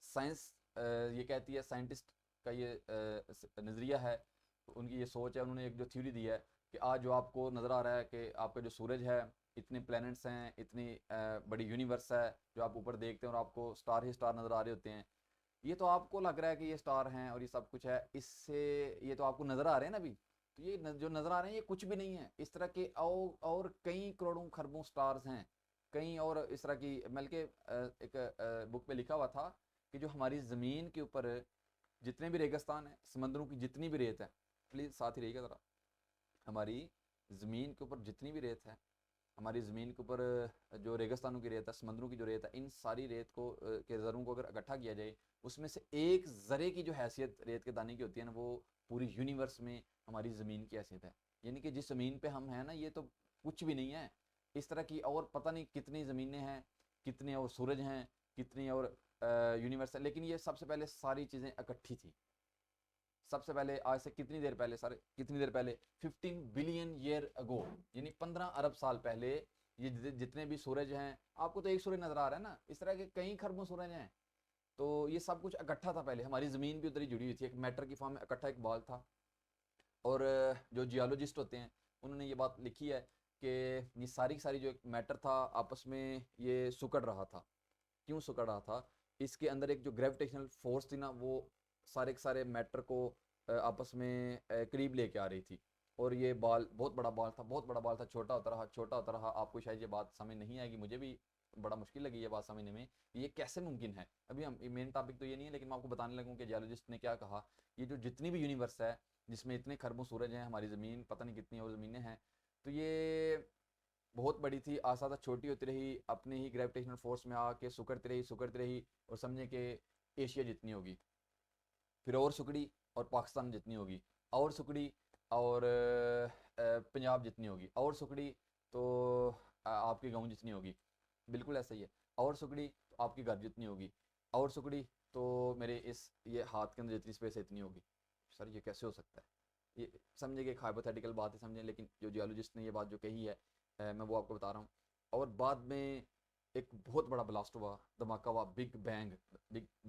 साइंस ये कहती है, साइंटिस्ट का ये नज़रिया है, उनकी ये सोच है, उन्होंने एक जो थ्योरी दी है कि आज जो आपको नज़र आ रहा है कि आपका जो सूरज है, इतने प्लैनेट्स हैं, इतनी बड़ी यूनिवर्स है जो आप ऊपर देखते हैं, और आपको स्टार ही स्टार नज़र आ रहे होते हैं। ये तो आपको लग रहा है कि ये स्टार हैं और ये सब कुछ है, इससे ये तो आपको नज़र आ रहे हैं ना अभी, तो ये जो नज़र आ रहे हैं ये कुछ भी नहीं है। इस तरह के और कई करोड़ों खरबों स्टार्स हैं, कई और इस तरह की, बल्कि एक बुक में लिखा हुआ था कि जो हमारी ज़मीन के ऊपर जितने भी रेगिस्तान है, समंदरों की जितनी भी रेत है, प्लीज़ साथ ही रहिएगा ज़रा, हमारी ज़मीन के ऊपर जितनी भी रेत है, हमारी ज़मीन के ऊपर जो रेगिस्तानों की रेत है, समंदरों की जो रेत है, इन सारी रेत को के ज़रों को अगर इकट्ठा किया जाए, उसमें से एक ज़रे की जो हैसियत रेत के दाने की होती है ना, वो पूरी यूनिवर्स में हमारी ज़मीन की हैसियत है। यानी कि जिस ज़मीन पे हम हैं ना, ये तो कुछ भी नहीं है। इस तरह की और पता नहीं कितनी ज़मीनें हैं, कितने और सूरज हैं, कितनी और यूनिवर्स है, लेकिन ये सबसे पहले सारी चीज़ें इकट्ठी थी। सबसे पहले आज से कितनी देर पहले, सारे कितनी देर पहले, 15 बिलियन ईयर अगो, यानी 15 अरब साल पहले ये जितने भी सूरज हैं, आपको तो एक सूरज नजर आ रहा है ना, इस तरह के कई खरबों सूरज हैं। तो ये सब कुछ इकट्ठा था पहले, हमारी ज़मीन भी उधर ही जुड़ी हुई थी, एक मैटर की फॉर्म में इकट्ठा एक बॉल था। और जो जियोलॉजिस्ट होते हैं उन्होंने ये बात लिखी है कि ये सारी सारी जो एक मैटर था आपस में ये सुकड़ रहा था। क्यों सुकड़ रहा था? इसके अंदर एक जो ग्रेविटेशनल फोर्स थी ना, वो सारे के सारे मैटर को आपस में करीब लेके आ रही थी। और ये बॉल बहुत बड़ा बॉल था, बहुत बड़ा बॉल था, छोटा होता रहा, छोटा होता रहा। आपको शायद ये बात समझ नहीं आएगी, मुझे भी बड़ा मुश्किल लगी ये बात समझने में, ये कैसे मुमकिन है। अभी हम मेन टॉपिक तो ये नहीं है, लेकिन मैं आपको बताने लगूँ कि जियोलॉजिस्ट ने क्या कहा। ये जो जितनी भी यूनिवर्स है, जिसमें इतने खरबों सूरज हैं, हमारी ज़मीन पता नहीं कितनी और ज़मीनें हैं, तो ये बहुत बड़ी थी, आस्ता आस्ता छोटी होती रही, अपने ही ग्रेविटेशनल फोर्स में आके सुकड़ती रही, और समझे कि एशिया जितनी होगी, फिर और सुकड़ी और पाकिस्तान जितनी होगी, और सुकड़ी और पंजाब जितनी होगी, और सुकड़ी तो आपके गाँव जितनी होगी, बिल्कुल ऐसा ही है। और सुकड़ी तो आपके घर जितनी होगी, और सुकड़ी तो मेरे इस ये हाथ के अंदर जितनी स्पेस है इतनी होगी। सर ये कैसे हो सकता है? ये समझे कि एक हाइपोथेटिकल बात है, समझे, लेकिन जो जियोलॉजिस्ट ने ये बात जो कही है, मैं वो आपको बता रहा हूँ। और बाद में एक बहुत बड़ा ब्लास्ट हुआ, धमाका हुआ, बिग बैंग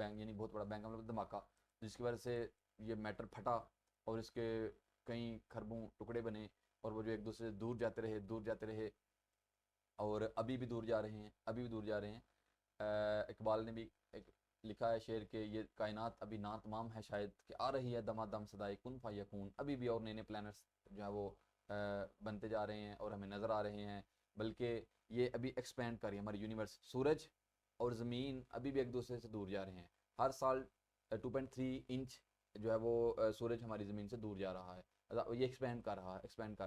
यानी बहुत बड़ा बैंग मतलब धमाका, जिसकी वजह से ये मैटर फटा, और इसके कई खरबों टुकड़े बने, और वो जो एक दूसरे से दूर जाते रहे, दूर जाते रहे, और अभी भी दूर जा रहे हैं, अभी भी दूर जा रहे हैं। इकबाल ने भी एक लिखा है शेर के ये कायनात अभी ना तमाम है शायद कि आ रही है दमादम सदाए कुन फ़यकून, अभी भी और नए नए प्लैनेट्स जो है वो बनते जा रहे हैं और हमें नज़र आ रहे हैं, बल्कि ये अभी एक्सपेंड कर रही है हमारी यूनिवर्स। सूरज और ज़मीन अभी भी एक दूसरे से दूर जा रहे हैं। हर साल 2.3 इंच जो है वो सूरज हमारी ज़मीन से दूर जा रहा है, ये एक्सपेंड कर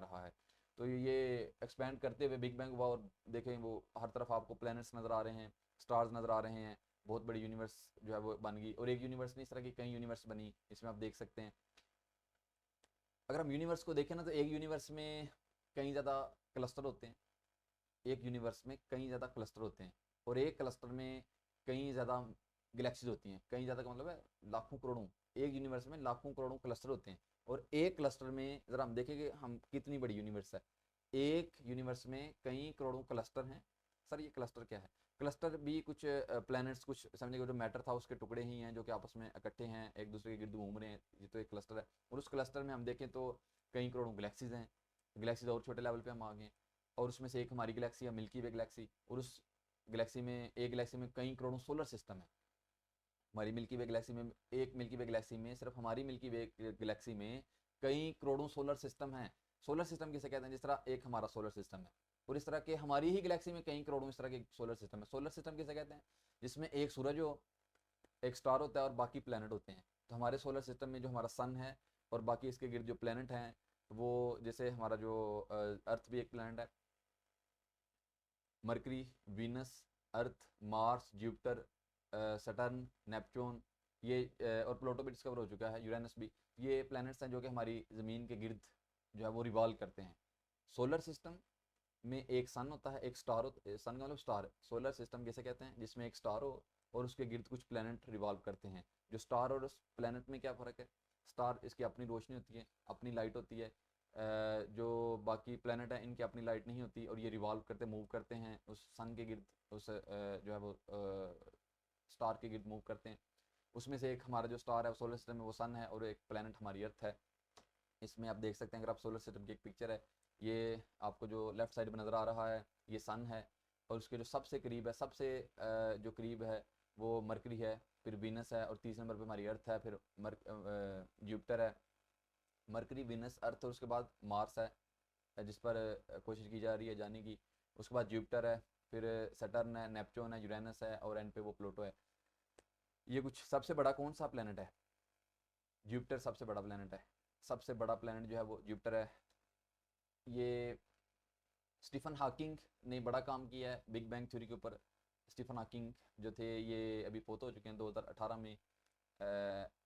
रहा है। तो ये एक्सपेंड करते हुए बिग बैंग हुआ और देखें वो हर तरफ आपको प्लैनेट्स नज़र आ रहे हैं, स्टार्स नज़र आ रहे हैं, बहुत बड़ी यूनिवर्स जो है वो बन गई। और एक यूनिवर्स नहीं, इस तरह की कई यूनिवर्स बनी, इसमें आप देख सकते हैं। अगर हम यूनिवर्स को देखें ना तो एक यूनिवर्स में कई ज़्यादा क्लस्टर होते हैं, एक यूनिवर्स में कई ज़्यादा क्लस्टर होते हैं, और एक क्लस्टर में कई ज़्यादा गैलेक्सीज होती हैं। कई ज़्यादा का मतलब है लाखों करोड़ों, एक यूनिवर्स में लाखों करोड़ों क्लस्टर होते हैं। और एक क्लस्टर में ज़रा हम देखेंगे हम कितनी बड़ी यूनिवर्स है, एक यूनिवर्स में कई करोड़ों क्लस्टर हैं। सर ये क्लस्टर क्या है? क्लस्टर भी कुछ प्लैनेट्स, कुछ समझिए जो मैटर था उसके टुकड़े ही हैं जो कि आपस में इकट्ठे हैं, एक दूसरे के गिर्द घूम रहे हैं, ये तो एक क्लस्टर है। और उस क्लस्टर में हम देखें तो कई करोड़ों गैलेक्सीज हैं, गैलेक्सीज और छोटे लेवल पे हम आ गए। और उसमें से एक हमारी गैलेक्सी है मिल्की वे गैलेक्सी, और उस गैलेक्सी में एक गैलेक्सी में कई करोड़ों सोलर सिस्टम है। हमारी मिल्की वे गैलेक्सी में, एक मिल्की वे गैलेक्सी में, सिर्फ हमारी मिल्की वे गैलेक्सी में कई करोड़ों सोलर सिस्टम हैं। सोलर सिस्टम किसे कहते हैं? जिस तरह एक हमारा सोलर सिस्टम है, और इस तरह के हमारी ही गैलेक्सी में कई करोड़ों इस तरह के सोलर सिस्टम है। सोलर सिस्टम किसे कहते हैं? जिसमें एक सूरज हो, एक स्टार होता है और बाकी प्लैनेट होते हैं। तो हमारे सोलर सिस्टम में जो हमारा सन है और बाकी इसके गिर्द जो प्लैनेट हैं, वो जैसे हमारा जो अर्थ भी एक प्लैनेट है, मरकरी, वीनस, अर्थ, मार्स, जुपिटर, सटर्न, नेपच्यून, ये और प्लूटो भी डिस्कवर हो चुका है, यूरेनस भी। ये प्लैनेट्स हैं जो कि हमारी ज़मीन के गिर्द जो है वो रिवॉल्व करते हैं। सोलर सिस्टम में एक सन होता है, एक स्टार होता है, सन का मतलब स्टार। सोलर सिस्टम किसे कहते हैं? जिसमें एक स्टार हो और उसके गिर्द कुछ प्लैनेट रिवॉल्व करते हैं। जो स्टार और उस प्लैनेट में क्या फ़र्क है? स्टार इसकी अपनी रोशनी होती है, अपनी लाइट होती है, जो बाकी प्लैनेट है इनकी अपनी लाइट नहीं होती, और ये रिवॉल्व करते मूव करते हैं उस सन के गिर्द, उस जो है वो स्टार के गिर्द मूव करते हैं। उसमें से एक हमारा जो स्टार है सोलर सिस्टम में वो सन है, और एक प्लैनेट हमारी अर्थ है। इसमें आप देख सकते हैं, अगर आप सोलर सिस्टम की एक पिक्चर है, ये आपको जो लेफ्ट साइड में नज़र आ रहा है ये सन है, और उसके जो सबसे करीब है, सबसे जो करीब है वो मरकरी है, फिर वीनस है, और तीसरे नंबर पे हमारी अर्थ है, फिर जुपिटर है। मरकरी, वीनस, अर्थ, और उसके बाद मार्स है जिस पर कोशिश की जा रही है जाने की। उसके बाद जुपिटर है, फिर सटर्न है, नेपच्यून है, यूरेनस है, और एंड पे वो प्लूटो है। ये कुछ सबसे बड़ा कौन सा प्लेनेट है? जुपिटर सबसे बड़ा प्लेनेट है। सबसे बड़ा प्लेनेट जो है वो जुपिटर है। ये स्टीफन हॉकिंग ने बड़ा काम किया है बिग बैंग थ्योरी के ऊपर। स्टीफन हॉकिंग जो थे ये अभी फोतो हो चुके हैं 2018 में,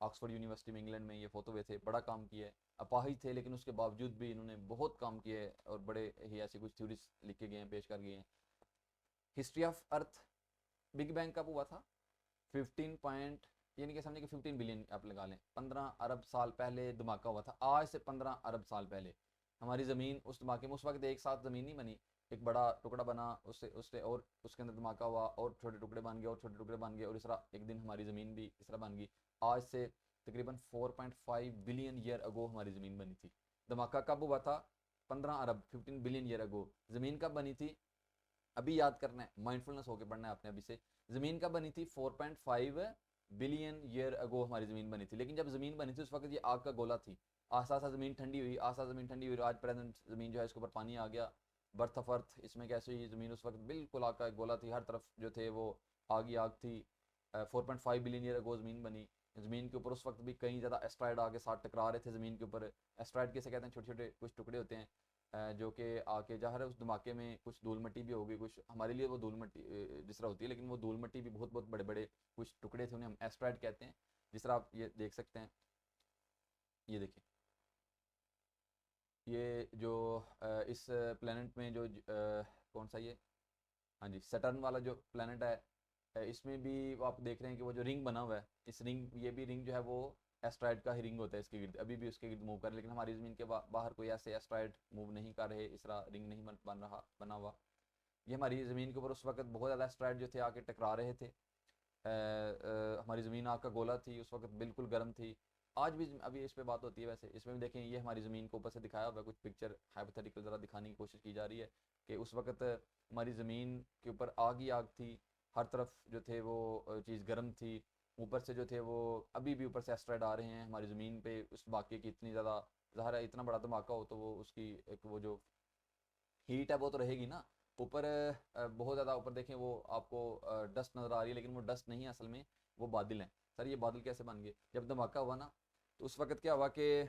ऑक्सफोर्ड यूनिवर्सिटी में इंग्लैंड में ये फोतो हुए थे, बड़ा काम किया है। अपाहिज थे लेकिन उसके बावजूद भी इन्होंने बहुत काम किया है, और बड़े ही ऐसी कुछ थ्योरीज लिख के गए हैं, पेश कर गए हैं। History of earth, big bang कब हुआ था? 15 पॉइंट, यानी कि समझे कि 15 बिलियन आप लगा लें, 15 अरब साल पहले धमाका हुआ था। आज से 15 अरब साल पहले हमारी ज़मीन उस धमाके में, उस वक्त एक साथ ज़मीन नहीं बनी, एक बड़ा टुकड़ा बना, उससे उससे और उसके अंदर धमाका हुआ, और छोटे टुकड़े बन गए, और छोटे टुकड़े बन गए, और इस तरह एक दिन हमारी ज़मीन भी इस तरह बन गई। आज से तकरीबन 4.5 बिलियन ईयर अगो हमारी ज़मीन बनी थी। धमाका कब हुआ था? 15 अरब, 15 बिलियन ईयर अगो। ज़मीन कब बनी थी? अभी याद करना है, माइंडफुलनेस होकर पढ़ना है आपने अभी से। ज़मीन कब बनी थी? 4.5 बिलियन ईयर अगो हमारी ज़मीन बनी थी। लेकिन जब ज़मीन बनी थी उस वक्त ये आग का गोला थी। आस्ता आस्ता ज़मीन ठंडी हुई, आस्ता ज़मीन ठंडी हुई, आज प्रेजेंट ज़मीन जो है इसके ऊपर पानी आ गया। बर्थ ऑफ अर्थ इसमें कैसे हुई? ज़मीन उस वक्त बिल्कुल आग का एक गोला थी, हर तरफ जो थे वो आग ही आग थी। 4.5 बिलियन ईयर अगो ज़मीन बनी। ज़मीन के ऊपर उस वक्त भी कई ज़्यादा एस्ट्रॉयड आगे साथ टकरा रहे थे ज़मीन के ऊपर। एस्ट्रॉयड कैसे कहते हैं? छोटे छोटे कुछ टुकड़े होते हैं जो कि आके ज़ाहिर है उस धमाके में कुछ धूल मिट्टी भी होगी, कुछ हमारे लिए वो धूल मिट्टी जिस तरह होती है, लेकिन वो धूल मिट्टी भी बहुत बहुत बड़े बड़े कुछ टुकड़े थे, उन्हें हम एस्ट्रॉयड कहते हैं। जिस तरह आप ये देख सकते हैं, ये देखिए, ये जो इस प्लेनेट में जो कौन सा ये, हाँ जी, सटर्न वाला जो प्लेनेट है, इसमें भी वो आप देख रहे हैं कि वो जो रिंग बना हुआ है, इस रिंग, ये भी रिंग जो है वो एस्ट्रॉयड का ही रिंग होता है इसके गिर्द, अभी भी उसके गिर्द मूव कर रहे हैं। लेकिन हमारी ज़मीन के बाहर कोई ऐसे एस्ट्रॉयड मूव नहीं कर रहे, इस तरह रिंग नहीं बना हुआ। ये हमारी ज़मीन के ऊपर उस वक्त बहुत ज़्यादा एस्ट्रॉयड जो थे आके टकरा रहे थे। हमारी ज़मीन आग का गोला थी, उस वक्त बिल्कुल गर्म थी। आज भी अभी इस पे बात होती है वैसे, इसमें भी देखें ये हमारी ज़मीन को ऊपर से दिखाया हुआ है, कुछ पिक्चर हाइपोथेटिकल ज़रा दिखाने की कोशिश की जा रही है कि उस वक्त हमारी ज़मीन के ऊपर आग ही आग थी, हर तरफ जो थे वो चीज़ गर्म थी, ऊपर से जो थे वो अभी भी ऊपर से एस्ट्रॉयड आ रहे हैं हमारी ज़मीन पे। उस धमाके की इतनी ज़्यादा, ज़ाहिर है इतना बड़ा धमाका हो तो वो उसकी एक वो जो हीट है वो तो रहेगी ना। ऊपर बहुत ज़्यादा ऊपर देखें वो आपको डस्ट नज़र आ रही है, लेकिन वो डस्ट नहीं है असल में, वो बादल हैं। सर ये बादल कैसे बन गए? जब धमाका हुआ ना तो उस वक्त क्या हुआ कि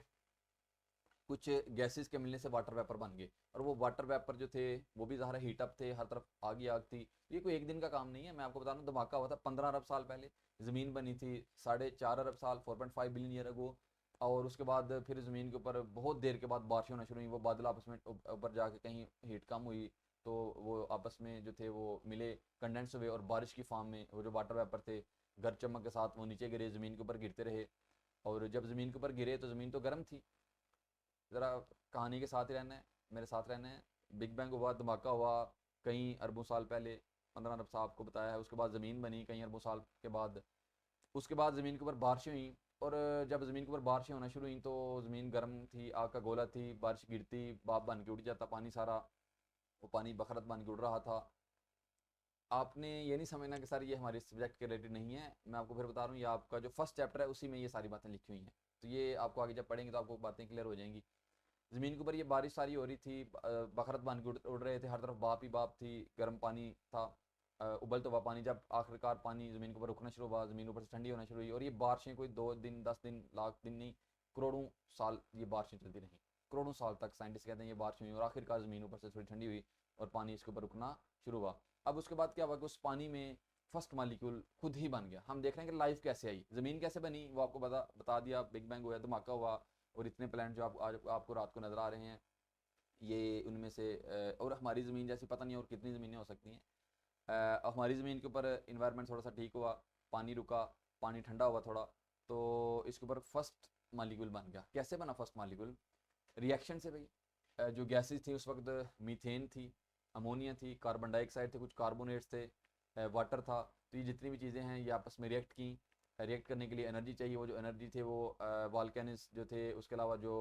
कुछ गैसेस के मिलने से वाटर वेपर बन गए, और वो वाटर वेपर जो थे वो भी ज़ाहिर हीट अप थे, हर तरफ आग ही आग थी। ये कोई एक दिन का काम नहीं है, मैं आपको बता रहा हूँ धमाका हुआ था 15 अरब साल पहले। ज़मीन बनी थी 4.5 अरब साल, 4.5 बिलियन ईयर अगो। और उसके बाद फिर ज़मीन के ऊपर बहुत देर के बाद बारिश होना शुरू हुई, वो बादल आपस में ऊपर जाके कहीं हीट कम हुई तो वो आपस में जो थे वो मिले, कंडेंस हुए, और बारिश की फॉर्म में वो जो वाटर वेपर थे घर चमक के साथ वो नीचे गिरे, ज़मीन के ऊपर गिरते रहे। और जब ज़मीन के ऊपर गिरे तो ज़मीन तो गर्म थी। ज़रा कहानी के साथ ही रहना है, मेरे साथ रहना है। बिग बैंग हुआ, धमाका हुआ कई अरबों साल पहले, 15 अरब साल आपको बताया है। उसके बाद ज़मीन बनी कई अरबों साल के बाद। उसके बाद ज़मीन के ऊपर बारिशें हुई, और जब ज़मीन के ऊपर बारिशें होना शुरू हुई तो ज़मीन गर्म थी, आग का गोला थी, बारिश गिरती बाप बन के उड़ जाता पानी सारा, वो पानी बखरत बन के उड़ रहा था। आपने ये नहीं समझना कि सर ये हमारे सब्जेक्ट के रिलेटेड नहीं है, मैं आपको फिर बता रहा हूँ, ये आपका जो फर्स्ट चैप्टर है उसी में ये सारी बातें लिखी हुई हैं। तो ये आपको आगे जब पढ़ेंगे तो आपको बातें क्लियर हो जाएंगी। ज़मीन के ऊपर ये बारिश सारी हो रही थी, बखरत बन के उड़ रहे थे, हर तरफ बाप ही बाप थी, गर्म पानी था, उबलता हुआ पानी। जब आखिरकार पानी ज़मीन के ऊपर रुकना शुरू हुआ, ज़मीन ऊपर से ठंडी होना शुरू हुई, और ये बारिशें कोई 2 दिन 10 दिन लाख दिन नहीं, करोड़ों साल ये बारिशें चलती रहीं। करोड़ों साल तक साइंटिस्ट कहते हैं ये बारिश हुई, और आखिरकार ज़मीन ऊपर से थोड़ी ठंडी हुई और पानी इसके ऊपर रुकना शुरू हुआ। अब उसके बाद क्या हुआ कि उस पानी में फर्स्ट मालिक्यूल खुद ही बन गया। हम देख रहे हैं कि लाइफ कैसे आई, ज़मीन कैसे बनी वो आपको बता दिया, बिग बैंग हुआ, धमाका हुआ, और इतने प्लैनेट जो आज आपको रात को नज़र आ रहे हैं ये उनमें से और हमारी ज़मीन जैसी पता नहीं और कितनी ज़मीनें हो सकती हैं। हमारी ज़मीन के ऊपर इन्वायरमेंट थोड़ा सा ठीक हुआ, पानी रुका, पानी ठंडा हुआ थोड़ा, तो इसके ऊपर फर्स्ट मालिक्यूल बन गया। कैसे बना फर्स्ट मालिक्यूल? रिएक्शन से भाई। जो गैसेस थी उस वक्त मीथेन थी, अमोनिया थी, कार्बन डाइऑक्साइड थे, कुछ कार्बोनेट्स थे, वाटर था। तो ये जितनी भी चीज़ें हैं ये आपस में रिएक्ट की। रिएक्ट करने के लिए एनर्जी चाहिए, वो जो एनर्जी थे वो वाल्केनिस जो थे, उसके अलावा जो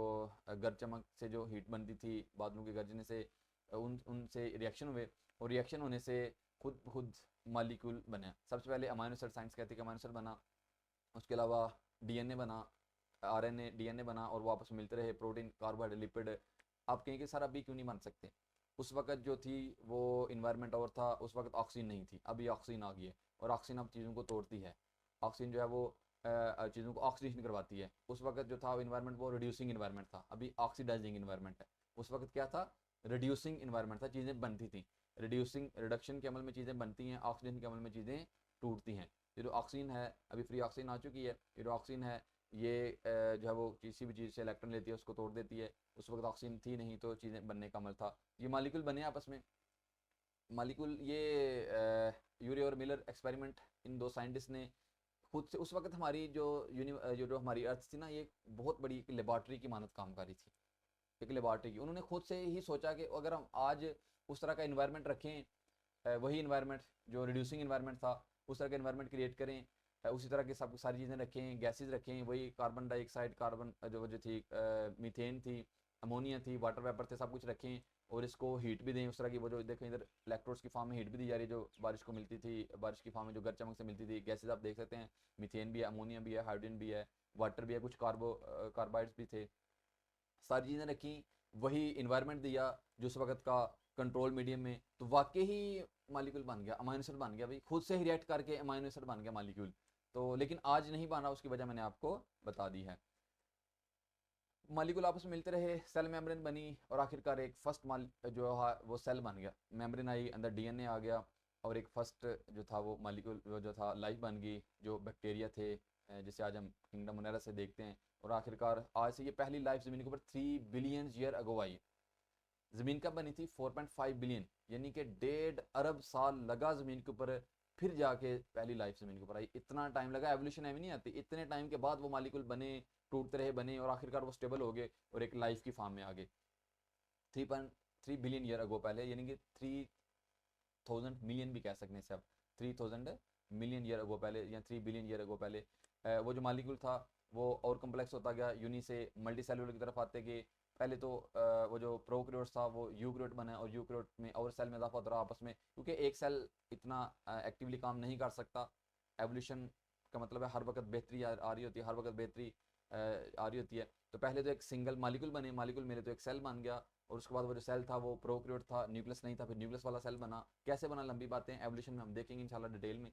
गर्द चमक से जो हीट बनती थी बादलों के गरजने से, उनसे रिएक्शन हुए, और रिएक्शन होने से खुद खुद मालिक्यूल बने। सबसे पहले अमाइनो एसिड, साइंस कहती है कि अमाइनो एसिड बना। उसके अलावा डीएनए बना, आरएनए डीएनए बना, और वो आपस में मिलते रहे, प्रोटीन कार्बोहाइड्रेट लिपिड। आप कहेंगे सर अभी क्यों नहीं बन सकते? उस वक्त जो थी वो इन्वायरमेंट और था, उस वक्त ऑक्सीजन नहीं थी, अभी ऑक्सीजन आ गई है, और ऑक्सीजन अब चीज़ों को तोड़ती है। ऑक्सीजन जो है वो चीज़ों को ऑक्सीडेशन करवाती है। उस वक्त जो था इन्वायरमेंट वो रिड्यूसिंग इन्वायरमेंट था, अभी ऑक्सीडाइजिंग इन्वायरमेंट है। उस वक्त क्या था? रिड्यूसिंग इन्वायरमेंट था, चीज़ें बनती थी। रिड्यूसिंग रिडक्शन के अमल में चीज़ें बनती हैं, ऑक्सीजन के अमल में चीज़ें टूटती हैं। ये जो ऑक्सीजन है अभी फ्री ऑक्सीजन आ चुकी है, ये जो ऑक्सीजन है ये जो है वो किसी भी चीज़ से इलेक्ट्रॉन लेती है उसको तोड़ देती है। उस वक्त ऑक्सीजन थी नहीं तो चीज़ें बनने का अमल था। ये मालिक्यूल बने आपस में। मालिक्यूल ये यूरी और मिलर एक्सपेरिमेंट, इन दो साइंटिस्ट ने खुद से, उस वक्त हमारी जो जो हमारी अर्थ थी ना, ये बहुत बड़ी एक लेबॉर्ट्री की मानत काम कर रही थी, एक लेबॉर्ट्री की। उन्होंने खुद से ही सोचा कि अगर हम आज उस तरह का इन्वायरमेंट रखें, वही इन्वायरमेट जो रिड्यूसिंग इन्वायरमेंट था उस तरह का इन्वायरमेंट क्रिएट करें, उसी तरह की सब सारी चीज़ें रखें, गैसेज रखें, वही कार्बन डाइऑक्साइड, कार्बन जो जो थी, मीथेन थी, अमोनिया थी, वाटर वेपर थे, सब कुछ रखें, और इसको हीट भी दें उस तरह की। वो जो देखें इधर इलेक्ट्रोड्स की फॉर्म में हीट भी दी जा रही है, जो बारिश को मिलती थी, बारिश की फॉर्म में जो गर्द चमक से मिलती थी। गैसेज आप देख सकते हैं, मीथेन भी है, अमोनिया भी है, हाइड्रोजन भी है, वाटर भी है, कुछ कार्बाइड्स भी थे, सारी चीज़ें रखी, वही इन्वायरमेंट दिया जो उस वक्त का कंट्रोल मीडियम में, तो वाकई ही मालिक्यूल बन गया, अमाइनो एसिड बन गया भाई, खुद से ही रिएक्ट करके अमाइनो एसिड बन गया मालिक्यूल। तो लेकिन आज नहीं बना, उसकी वजह मैंने आपको बता दी है। मालिक्यूल आपस में मिलते रहे, सेल मेम्ब्रेन बनी, और आखिरकार एक फर्स्ट माल जो है वो सेल बन गया, मेम्ब्रेन आई, अंदर डीएनए आ गया, और एक फर्स्ट जो था वो मालिक्यूल जो था लाइफ बन गई, जो बैक्टीरिया थे, जिसे आज हम किंगडम मोनेरा से देखते हैं। और आखिरकार आज से ये पहली लाइफ ज़मीन के ऊपर 3 बिलियन ईयर अगो आई। ज़मीन कब बनी थी? 4.5 बिलियन, यानी कि 1.5 अरब साल लगा ज़मीन के ऊपर, फिर जाके पहली लाइफ ज़मीन के ऊपर आई। इतना टाइम लगा, एवोल्यूशन ऐवी नहीं आती, इतने टाइम के बाद वो मालिक्यूल बने, टूटते रहे, बने, और आखिरकार वो स्टेबल हो गए और एक लाइफ की फॉर्म में आ गए। 3.3 बिलियन ईयर अगो पहले, यानी कि 3000 मिलियन भी कह सकते हैं इसे आप, 3000 मिलियन ईयर अगो पहले, या 3 बिलियन ईयर अगो पहले वो जो मालिक्यूल था वो और कम्प्लेक्स होता गया, यूनी से मल्टी सेलुलर की तरफ आते गए। पहले तो वो जो प्रोकैरियोट्स था वो यूकैरियोट बना, और यूकैरियोट में और सेल में इजाफा होता रहा आपस में, क्योंकि एक सेल इतना एक्टिवली काम नहीं कर सकता। एवोल्यूशन का मतलब है हर वक्त बेहतरी आ रही होती है, हर वक्त बेहतरी आ रही होती है। तो पहले तो एक सिंगल मालिक्यूल बने, मालिक्यूल मिले तो एक सेल बन गया, और उसके बाद वो जो सेल था वो प्रोकैरियोट था, न्यूक्लियस नहीं था, फिर न्यूक्लियस वाला सेल बना। कैसे बना लंबी बातें एवोल्यूशन में हम देखेंगे इंशाल्लाह डिटेल में,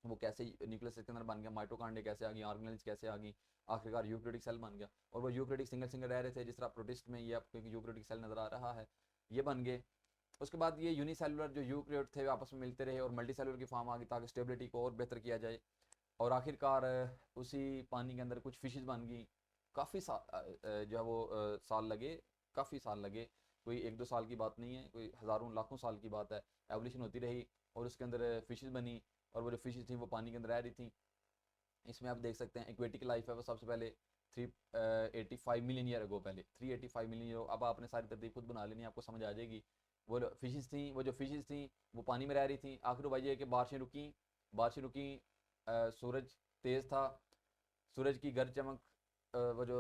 वो कैसे न्यूक्लियस के अंदर बन गया, माइटोकॉन्ड्रिया कैसे आ गई, ऑर्गेनेल्स कैसे आ गई, आखिरकार यूकैरियोटिक सेल बन गया। और वो यूकैरियोटिक सिंगल सिंगल रह रहे थे, जिस तरह प्रोटिस्ट में ये आपको यूकैरियोटिक सेल नजर आ रहा है, ये बन गए। उसके बाद ये यूनिसेलुलर जो यूकैरियोट थे आपस में मिलते रहे और मल्टीसेलुलर की फॉर्म आ गई, ताकि स्टेबिलिटी को और बेहतर किया जाए। और आखिरकार उसी पानी के अंदर कुछ फिशेस बन गई। काफ़ी जो है वो साल लगे, काफ़ी साल लगे, कोई 1-2 साल की बात नहीं है, कोई हज़ारों लाखों साल की बात है। एवोल्यूशन होती रही और उसके अंदर फिशेस बनी, और वो जो फिशेस थी वो पानी के अंदर रह रही थी। इसमें आप देख सकते हैं एक्वेटिक लाइफ है वो सबसे पहले 385 मिलियन ईयर अगो, पहले 385 मिलियन ईयर। अब आपने सारी तरतीब खुद बना लेनी, आपको समझ आ जाएगी। वो फिशेस थी, वो जो फिशेस थी वो पानी में रह रही थी। आखिर वजह है कि बारिशें रुकी, बारिशें रुकी, सूरज तेज़ था, सूरज की गर्द चमक, वो जो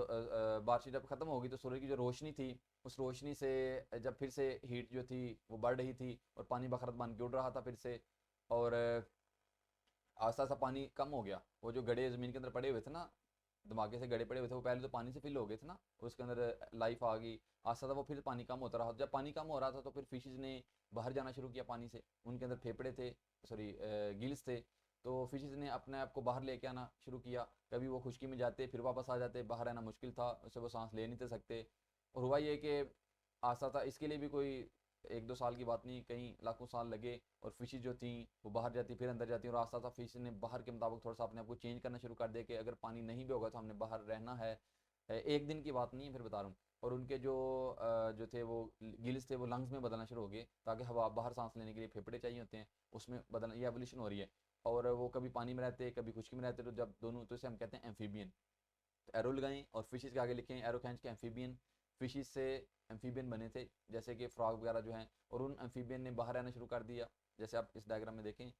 बारिश जब ख़त्म होगी तो सूरज की जो रोशनी थी, उस रोशनी से जब फिर से हीट जो थी वो बढ़ रही थी, और पानी बखरत बन के उड़ रहा था फिर से। और आस्ता आस्ता पानी कम हो गया। वो जो गड्ढे ज़मीन के अंदर पड़े हुए थे ना, धमाके से गड्ढे पड़े हुए थे, वो पहले तो पानी से फिल हो गए थे ना, उसके अंदर लाइफ आ गई। आस्ता आस्ता वो फिर पानी कम होता रहा। जब पानी कम हो रहा था तो फिर फिशेज ने बाहर जाना शुरू किया पानी से। उनके अंदर फेफड़े थे, सॉरी गिल्स थे, तो फिशेज ने अपने आप को बाहर लेके आना शुरू किया। कभी वो खुश्की में जाते फिर वापस आ जाते, बाहर आना मुश्किल था, उससे वो सांस ले नहीं थे सकते। और हुआ ये कि आस्ता था, इसके लिए भी कोई 1-2 साल की बात नहीं, कई लाखों साल लगे। और फिशेज जो थी वो बाहर जाती फिर अंदर जाती, और आस्ता आस्ता फिश ने बाहर के मुताबिक थोड़ा सा अपने आप को चेंज करना शुरू कर दिया कि अगर पानी नहीं भी होगा तो हमने बाहर रहना है। एक दिन की बात नहीं है, फिर बता रहा हूँ। और उनके जो थे वो गिल्स थे वो लंग्स में बदलना शुरू हो गए, ताकि हवा बाहर सांस लेने के लिए फेफड़े चाहिए होते हैं, उसमें बदलना, ये एवोल्यूशन हो रही है। और वो कभी पानी में रहते कभी खुश्की में रहते, तो जब दोनों, तो इसे हम कहते हैं एम्फीबियन। तो एरो लगाएं और फिशेस के आगे लिखें एरो खींच के एम्फीबियन। फिशेस से एम्फीबियन बने थे, जैसे कि फ्रॉग वगैरह जो हैं, और उन एम्फीबियन ने बाहर आना शुरू कर दिया, जैसे आप इस डायग्राम में देखें।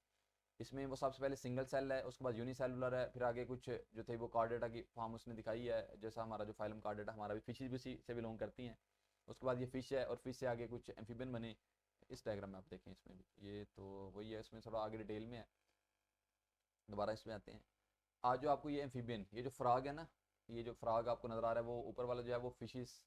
इसमें वो सबसे पहले सिंगल सेल है, उसके बाद यूनिसेलुलर है, फिर आगे कुछ जो थे वो कार्डेटा की फॉर्म उसने दिखाई है, जैसा हमारा जो फाइलम कार्डेटा, हमारा भी फिशेज भी उसी से बिलोंग करती हैं। उसके बाद ये फिश है, और फिश से आगे कुछ एम्फीबियन बने। इस डायग्राम में आप देखें, इसमें भी ये तो वही है, इसमें थोड़ा आगे डिटेल में है। दोबारा इसमें आते हैं। आज जो आपको ये एम्फीबियन, ये जो फ्रॉग है ना, ये जो फ्रॉग आपको नज़र आ रहा है, वो ऊपर वाला जो है वो फिशेस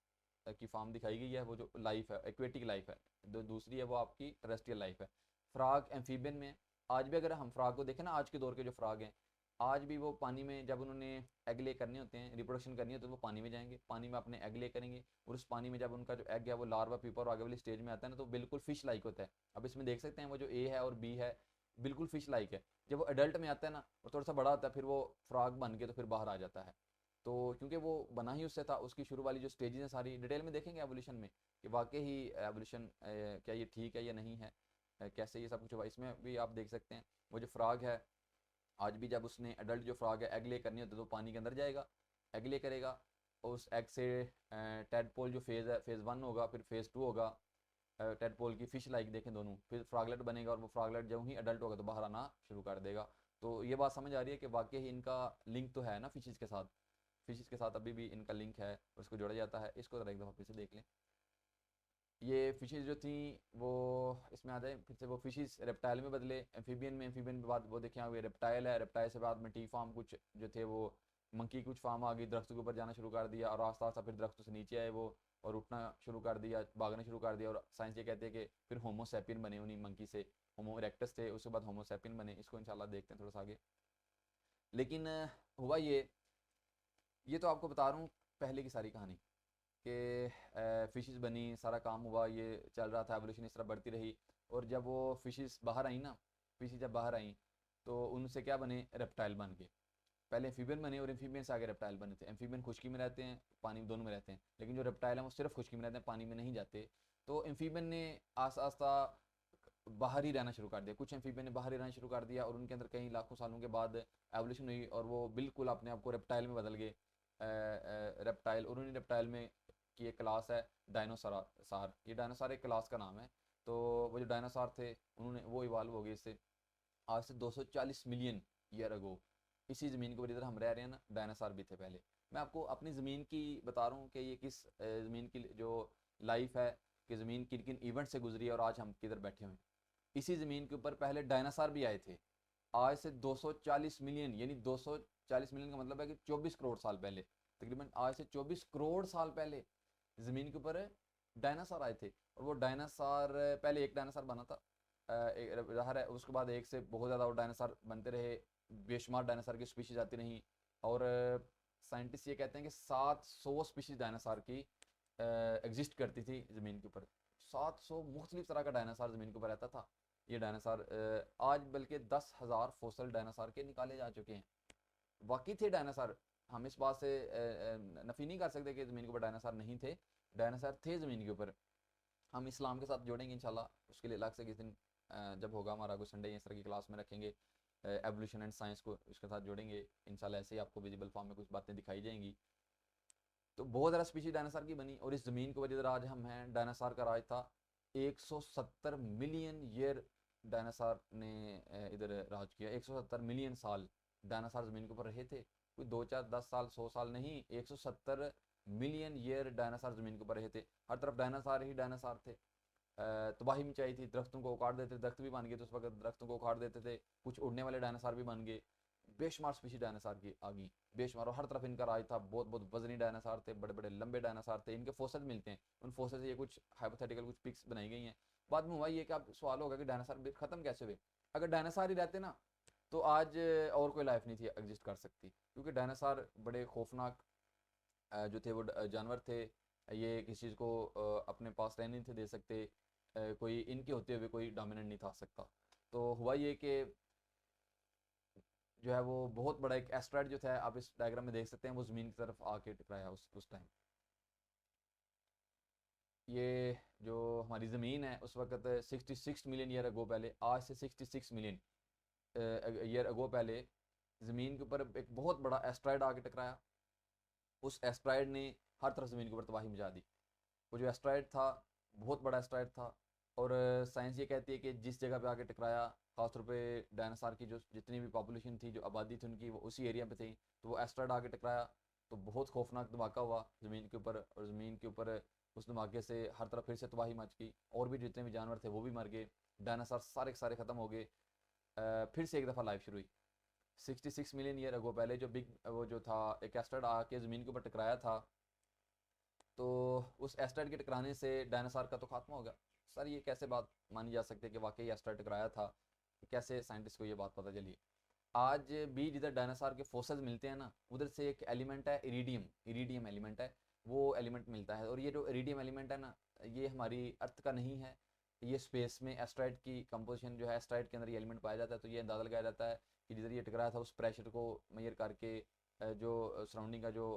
की फार्म दिखाई गई है, वो जो लाइफ है एक्वेटिक लाइफ है। दूसरी है वो आपकी टेरेस्ट्रियल लाइफ है। फ्रॉग एम्फीबियन में, आज भी अगर हम फ्रॉग को देखें ना, आज के दौर के जो फ्रॉग हैं, आज भी वो पानी में जब उन्होंने एग ले करने होते हैं, रिप्रोडक्शन करनी होती है, तो वो पानी में जाएंगे, पानी में अपने एग ले करेंगे। और उस पानी में जब उनका जो एग है वो लार्वा पीपा और आगे वाली स्टेज में आता है ना, तो बिल्कुल फिश लाइक होता है। अब इसमें देख सकते हैं वो जो ए है और बी है, बिल्कुल फिश लाइक है। जब वो एडल्ट में आता है ना, वो थोड़ा सा बड़ा होता है, फिर वो फ्रॉग बन के तो फिर बाहर आ जाता है। तो क्योंकि वो बना ही उससे था, उसकी शुरू वाली जो स्टेजेस हैं सारी डिटेल में देखेंगे एवोल्यूशन में, कि वाकई ही एवोल्यूशन क्या ये ठीक है या नहीं है, कैसे ये सब कुछ हुआ। इसमें भी आप देख सकते हैं वो जो फ्रॉग है, आज भी जब उसने एडल्ट जो फ्रॉग है एग ले करनी होती है, तो पानी के अंदर जाएगा, एग ले करेगा। और उस एग से टेडपोल जो फेज़ है, फेज़ 1 होगा, फिर फेज़ 2 होगा। टेडपोल की फिश लाइक देखें दोनों, फिर फ्रॉगलेट बनेगा, और वो फ्रॉगलेट जब ही अडल्ट होगा तो बाहर आना शुरू कर देगा। तो ये बात समझ आ रही है कि वाकई ही इनका लिंक तो है ना फिशेज़ के साथ, फिशेज़ के साथ अभी भी इनका लिंक है, उसको जोड़ा जाता है। इसको ज़रा एक दफ़ा फिर से देख लें। ये फिशेज़ जो थी वो, इसमें आ जाए फिर से, वो फिशेज़ रेप्टाइल में बदले, एम्फीबियन में, एम्फीबियन के बाद वो देखें हुए रेप्टाइल है, रेप्टाइल से बाद में टी फार्म कुछ जो थे वो मंकी कुछ फार्म आ गई, दरख्त के ऊपर जाना शुरू कर दिया, और आस्ता आस्ता फिर दरख्तों से नीचे आए वो, और उठना शुरू कर दिया, भागना शुरू कर दिया। और साइंस ये कहते हैं कि फिर होमोसैपियन बने उन्हीं मंकी से, होमो इरेक्टस थे, उसके बाद होमोसैपियन बने। इसको इंशाल्लाह देखते हैं थोड़ा सा आगे। लेकिन हुआ ये तो आपको बता रहा हूँ पहले की सारी कहानी, कि फ़िशेस बनी, सारा काम हुआ, ये चल रहा था, एवोल्यूशन इस तरह बढ़ती रही। और जब वो फ़िशेस बाहर आई ना, फ़िशेस जब बाहर आई तो उनसे क्या बने, रेप्टाइल बन गए। पहले एम्फीबियन बने, और एम्फीबियन से आगे रेप्टाइल बने थे। एम्फीबियन खुश्की में रहते हैं, पानी में, दोनों में रहते हैं, लेकिन जो रेप्टाइल हैं वो सिर्फ खुश्की में रहते हैं, पानी में नहीं जाते। तो एम्फीबियन ने आस्ता आस्ता बाहर ही रहना शुरू कर दिया, कुछ एम्फीबियन ने बाहर ही रहना शुरू कर दिया, और उनके अंदर कई लाखों सालों के बाद एवोल्यूशन हुई, और वो बिल्कुल अपने आप को रेप्टाइल में बदल गए। रेप्टाइल, और उन्हीं रेप्टाइल में की एक क्लास है डायनोसार। ये डायनासोर एक क्लास का नाम है। तो वो जो डायनासोर थे उन्होंने वो इवाल्व हो गए इससे, आज से 240 मिलियन ईयर अगो। इसी ज़मीन के ऊपर इधर हम रह रहे हैं ना, डायनासोर भी थे पहले। मैं आपको अपनी ज़मीन की बता रहा हूँ कि ये किस ज़मीन की जो लाइफ है, कि ज़मीन किन किन इवेंट से गुजरी है, और आज हम किधर बैठे हुए हैं। इसी ज़मीन के ऊपर पहले डायनासोर भी आए थे, आज से 240 मिलियन, यानी 240 मिलियन का मतलब है कि 24 करोड़ साल पहले, तकरीबन आज से 24 करोड़ साल पहले ज़मीन के ऊपर डायनासोर आए थे। और वो डायनासोर, पहले एक डायनासोर बना था, ज़ाहिर है उसके बाद एक से बहुत ज़्यादा और डायनासोर बनते रहे, बेशुमार डायनासोर की स्पीशीज़ आती रहीं। और साइंटिस्ट ये कहते हैं कि 700 स्पीशीज़ डायनासोर की एग्जिस्ट करती थी ज़मीन के ऊपर। 700 मुख्तलिफ तरह का डायनासोर ज़मीन के ऊपर रहता था। ये डायनासोर आज बल्कि 10,000 फोसल डायनासोर के निकाले जा चुके हैं। वाकई थे डायनासोर, हम इस बात से नफ़ी नहीं कर सकते कि ज़मीन के ऊपर डायनासोर नहीं थे, डायनासोर थे ज़मीन के ऊपर। हम इस्लाम के साथ जोड़ेंगे इंशाल्लाह, उसके लिए अलग से किसी दिन जब होगा हमारा कोई संडे इस तरह की क्लास में रखेंगे, एवोल्यूशन एंड साइंस को इसके साथ जोड़ेंगे इंशाल्लाह। ऐसे ही आपको विजिबल फॉर्म में कुछ बातें दिखाई जाएंगी। तो बहुत ज़्यादा स्पीशीज डायनासोर की बनी, और इस ज़मीन के ऊपर जिधर आज हम हैं, डायनासोर का राज था। 170 मिलियन ईयर डायनासोर ने इधर राज किया। 170 मिलियन साल डायनासोर ज़मीन के ऊपर रहे थे। कोई 2 4 10 साल 100 साल नहीं, 170 मिलियन ईयर डायनासोर ज़मीन के ऊपर रहे थे। हर तरफ डायनासोर ही डायनासोर थे। तबाही मचाई थी, दरख्तों को उखाड़ देते, दरख्त भी बन गए थे उस वक्त, दरख्तों को उखाड़ देते थे। कुछ उड़ने वाले डायनासोर भी बन गए। बेशुमार स्पीशीज डायनासोर की आ गई, बेशुमार, और हर तरफ इनका राज था। बहुत बहुत वजनी डायनासोर थे, बड़े बड़े लंबे डायनासोर थे। इनके फोसिल मिलते हैं, उन फोसिल से ये कुछ हाइपोथेटिकल कुछ पिक्स बनाई गई हैं। बाद में हुआ ये कि अब सवाल होगा कि डायनासोर खत्म कैसे हुए। अगर डायनासोर ही रहते ना तो आज और कोई लाइफ नहीं थी एग्जिस्ट कर सकती, क्योंकि डायनासोर बड़े खौफनाक जो थे वो जानवर थे। ये किसी चीज़ को अपने पास रहने नहीं थे दे सकते, कोई इनके होते हुए कोई डोमिनेंट नहीं था सकता। तो हुआ ये कि जो है वो बहुत बड़ा एक एस्ट्रॉयड जो था, आप इस डायग्राम में देख सकते हैं, वो ज़मीन की तरफ आके टकराया उस टाइम। ये जो हमारी ज़मीन है उस वक्त 66 मिलियन ईयर अगो पहले, आज से 66 मिलियन ईयर अगो पहले ज़मीन के ऊपर एक बहुत बड़ा एस्ट्रॉयड आके टकराया। उस एस्ट्रॉयड ने हर तरफ ज़मीन के ऊपर तबाही मचा दी। वो जो एस्ट्रॉयड था बहुत बड़ा एस्ट्रॉयड था, और साइंस ये कहती है कि जिस जगह पे आके टकराया, खासतौर पे डायनासोर की जो जितनी भी पॉपुलेशन थी, जो आबादी थी उनकी, वो उसी एरिया पे थी। तो वो एस्ट्रॉयड आके टकराया तो बहुत खौफनाक धमाका हुआ ज़मीन के ऊपर, और ज़मीन के ऊपर उस धमाके से हर तरफ फिर से तबाही मच गई, और भी जितने भी जानवर थे वो भी मर गए, डायनासोर सारे के सारे ख़त्म हो गए। फिर से एक दफ़ा लाइफ शुरू हुई 66 मिलियन ईयर अगो पहले। जो बिग वो जो था एक एस्ट्रॉयड आके ज़मीन के ऊपर टकराया था, तो उस एस्ट्रॉयड के टकराने से डायनासोर का तो खात्मा हो गया। सर ये कैसे बात मानी जा सकती है कि वाकई एस्ट्रॉयड टकराया था? कैसे साइंटिस्ट को ये बात पता चली? आज भी जिधर डायनासोर के फोसिल्स मिलते हैं ना, उधर से एक एलिमेंट है इरीडियम, इरीडियम एलिमेंट है, वो एलिमेंट मिलता है। और ये जो इरीडियम एलिमेंट है ना, ये हमारी अर्थ का नहीं है, ये स्पेस में एस्ट्रॉयड की कंपोजिशन जो है, एस्ट्रॉयड के अंदर ये एलिमेंट पाया जाता है। तो ये अंदाज़ा लगाया जाता है कि जिधर ये टकराया था उस प्रेशर को मेजर करके, जो सराउंडिंग का जो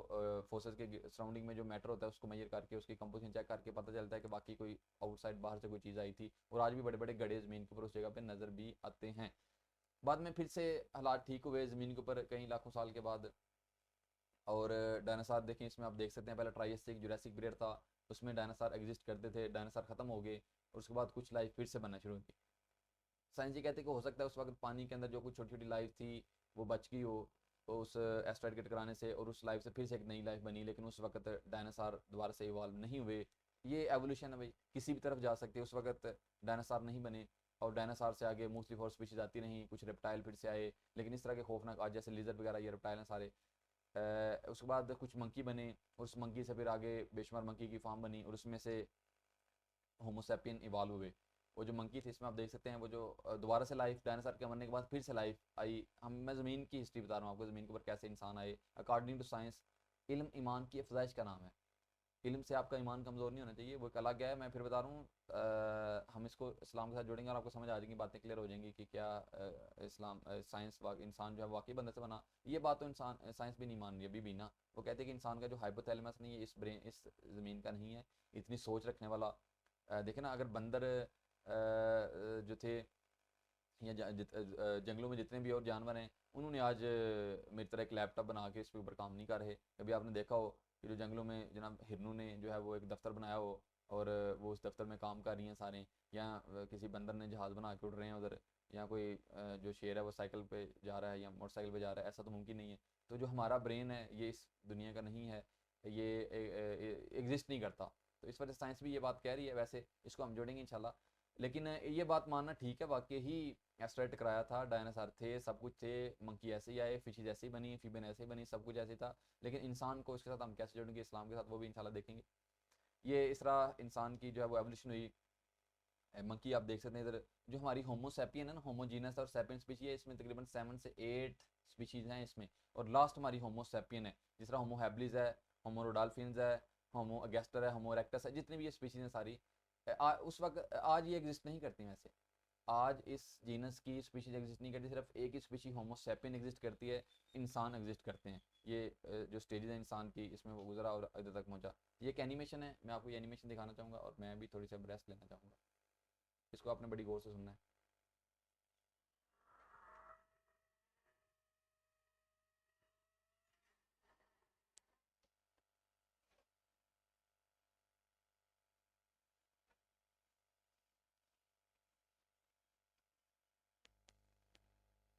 फोर्सेस के सराउंडिंग में जो मैटर होता है उसको मेजर करके, उसकी कंपोजिशन चेक करके पता चलता है कि बाकी कोई आउटसाइड बाहर से कोई चीज़ आई थी। और आज भी बड़े बड़े गड्ढे ज़मीन के ऊपर उस जगह पे नज़र भी आते हैं। बाद में फिर से हालात ठीक हुए ज़मीन के ऊपर कई लाखों साल के बाद। और डायनासोर देखें, इसमें आप देख सकते हैं पहले ट्रायसिक जुरासिक पीरियड था, उसमें डायनासोर एग्जिस्ट करते थे, डायनासोर ख़त्म हो गए, और उसके बाद कुछ लाइफ फिर से बनना शुरू हुई। साइंस ये कहते हैं कि हो सकता है उस वक्त पानी के अंदर जो कुछ छोटी छोटी लाइफ थी वो बच गई हो, तो उस एस्ट्रॉयड के टकराने से, और उस लाइफ से फिर से एक नई लाइफ बनी। लेकिन उस वक्त डायनासोर दोबारा से इवॉल्व नहीं हुए। ये एवोल्यूशन है भाई, किसी भी तरफ जा सकती है। उस वक्त डायनासोर नहीं बने, और डायनासोर से आगे मुख्तलिफ और स्पीशीज आती रहीं, कुछ रेप्टाइल फिर से आए, लेकिन इस तरह के खौफनाक आज जैसे लिजर्ड वगैरह ये रेप्टाइल हैं सारे। उसके बाद कुछ मंकी बने, और उस मंकी से फिर आगे बेशुमार मंकी की फार्म बनी, और उसमें से होमोसेपियन इवॉल्व हुए। वो जो मंकी थे इसमें आप देख सकते हैं, वो जो दोबारा से लाइफ डायनासोर के मरने के बाद फिर से लाइफ आई। मैं ज़मीन की हिस्ट्री बता रहा हूँ आपको, ज़मीन के ऊपर कैसे इंसान आए अकॉर्डिंग टू साइंस। इल्म ईमान की अफजाइश का नाम है। इल्म से आपका ईमान कमज़ोर नहीं होना चाहिए, वो एक अलग है। मैं फिर बता रहा हूँ, हम इसको इस्लाम के साथ जोड़ेंगे और आपको समझ आ जाएंगी, बातें क्लियर हो जाएंगी कि क्या इस्लाम साइंस इंसान जो है वाकई बंदे से बना। ये बात तो इंसान साइंस भी नहीं मान रही अभी भी ना। वो कहते हैं कि इंसान का जो हाइपोथैलेमस नहीं है, इस ब्रेन इस ज़मीन का नहीं है इतनी सोच रखने वाला। देखे ना, अगर बंदर जो थे या जंगलों में जितने भी और जानवर हैं, उन्होंने आज मेरी तरह एक लैपटॉप बना के इस पे ऊपर काम नहीं कर रहे। कभी आपने देखा हो कि जो जंगलों में जनाब हिरनों ने जो है वो एक दफ्तर बनाया हो, और वो उस दफ्तर में काम कर रही हैं सारे, या किसी बंदर ने जहाज़ बना के उड़ रहे हैं उधर, या कोई जो शेर है वो साइकिल पे जा रहा है या मोटरसाइकिल पे जा रहा है, ऐसा तो मुमकिन नहीं है। तो जो हमारा ब्रेन है ये इस दुनिया का नहीं है, ये एग्जिस्ट नहीं करता। तो इस वजह से साइंस भी ये बात कह रही है। वैसे इसको हम जोड़ेंगे इंशाल्लाह। लेकिन ये बात मानना ठीक है, वाकई ही एस्टेरॉयड टकराया था, डायनासोर थे, सब कुछ थे, मंकी ऐसे ही आए, फिशेज ऐसे ही बनी, फीमेल ऐसे ही बनी, सब कुछ ऐसे ही था। लेकिन इंसान को इसके साथ हम कैसे जोड़ेंगे इस्लाम के साथ, वो भी इंशाल्लाह देखेंगे। ये इस तरह इंसान की जो है वो एवोल्यूशन हुई। मंकी आप देख सकते हैं इधर, जो हमारी होमोसैपियन है ना, होमोजीनस और सैपियन स्पीची है, इसमें तकरीबन 7 से 8 स्पीशीज हैं इसमें, और लास्ट हमारी होमोसैपियन है। जिस तरह होमो हैबिलिस है, होमो रोडाल्फिन्स है, होमो अगेस्टर है, होमो इरेक्टस है, जितनी भी ये स्पीशीज हैं सारी उस वक्त आज ये एग्जिस्ट नहीं करती वैसे। आज इस जीनस की स्पीशीज एग्जिस्ट नहीं करती, सिर्फ एक ही स्पीशी होमोसैपियन एग्जिस्ट करती है, इंसान एग्जिस्ट करते हैं। ये जो स्टेजेस हैं इंसान की, इसमें वो गुजरा और इधर तक पहुंचा। ये एक एनिमेशन है, मैं आपको ये एनिमेशन दिखाना चाहूँगा, और मैं भी थोड़ी सी ब्रेस्ट लेना चाहूँगा। इसको आपने बड़ी गौर से सुनना है।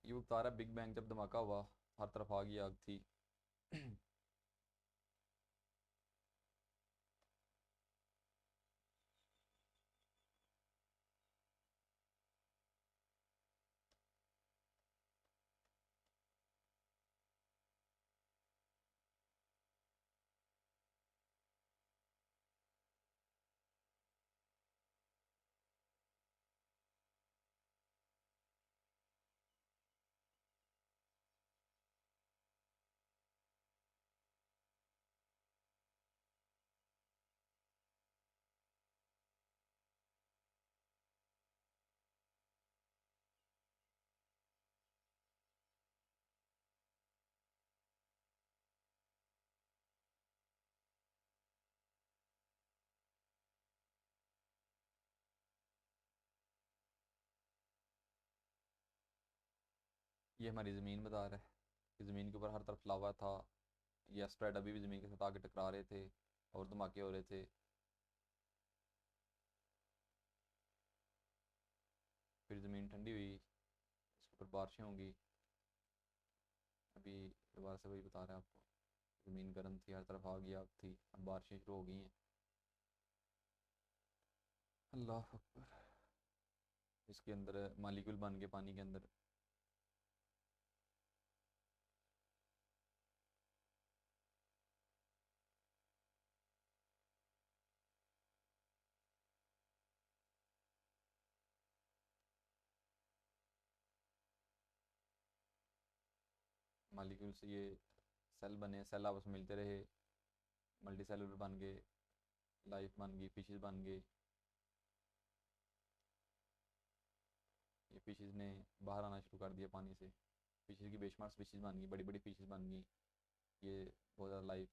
ये वो बता रहा है, बिग बैंग जब धमाका हुआ, हर तरफ आग ही आग थी। ये हमारी ज़मीन बता रहा है कि ज़मीन के ऊपर हर तरफ लावा था। ये एस्ट्रॉयड अभी भी ज़मीन के साथ आगे टकरा रहे थे और धमाके हो रहे थे। फिर ज़मीन ठंडी हुई, इसके ऊपर बारिशें होंगी। अभी दोबारा से वही बता रहे हैं आपको, ज़मीन गर्म थी, हर तरफ आग ही आग थी, अब बारिशें शुरू हो गई हैं। अल्लाह अकबर। इसके अंदर मालिकुल बन के पानी के अंदर। मालिक्यूल से ये सेल बने, सेल आपस में मिलते रहे, मल्टी सेलुलर बन गए, लाइफ बन गई, फिशेस बन गए। ये फिशेस ने बाहर आना शुरू कर दिया पानी से, फिशेस की बेशुमार स्पीशीज बन गई, बड़ी बड़ी फिशेस बन गई। ये बहुत ज़्यादा लाइफ,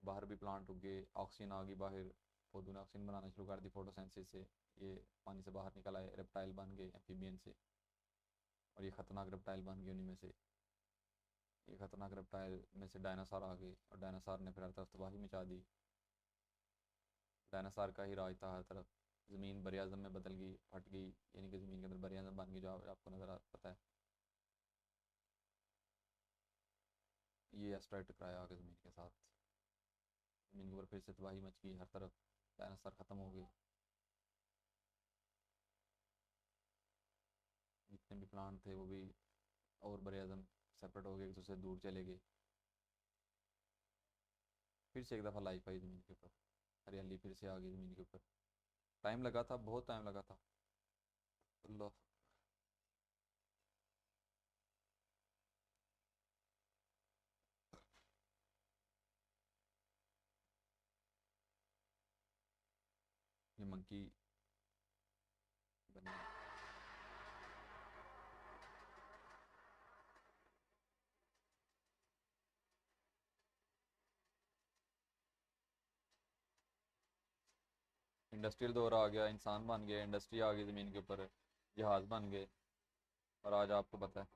बाहर भी प्लांट उग गए, ऑक्सीजन आ गई बाहर, पौधों ने ऑक्सीजन बनाना शुरू कर दी फोटोसेंसिस से। ये पानी से बाहर निकल आए, रेप्टाइल बन गए एम्फीबियन से, और ये ख़तरनाक रेप्टाइल बन गए उन्हीं में से। ये खतरनाक रेप्टाइल में से डायनासोर आ गए, और डायनासोर ने फिर हर तरफ तबाही मचा दी। डायनासोर का ही राज था हर तरफ। ज़मीन बर अज़म में बदल गई, फट गई, यानी कि ज़मीन के अंदर बर अज़म बन गई, जो आपको नज़र आ पता है। ये एस्ट्रॉयड टकराया आगे ज़मीन के साथ, ज़मीन के ऊपर फिर से तबाही मच गई, हर तरफ डायनासोर ख़त्म हो गए। जितने भी प्लांट थे वो भी और बर अज़म सेपरेट हो गए, एक दूसरे से दूर चले गए। फिर से एक दफ़ा लाइफ आई ज़मीन के ऊपर, हरियाली फिर से आ गई ज़मीन के ऊपर। टाइम लगा था, बहुत टाइम लगा था। अल्लाह। ये मंकी बनी। इंडस्ट्रियल दौर आ गया, इंसान बन गए, इंडस्ट्री आ गई ज़मीन के ऊपर, जहाज़ बन गए, और आज आपको पता है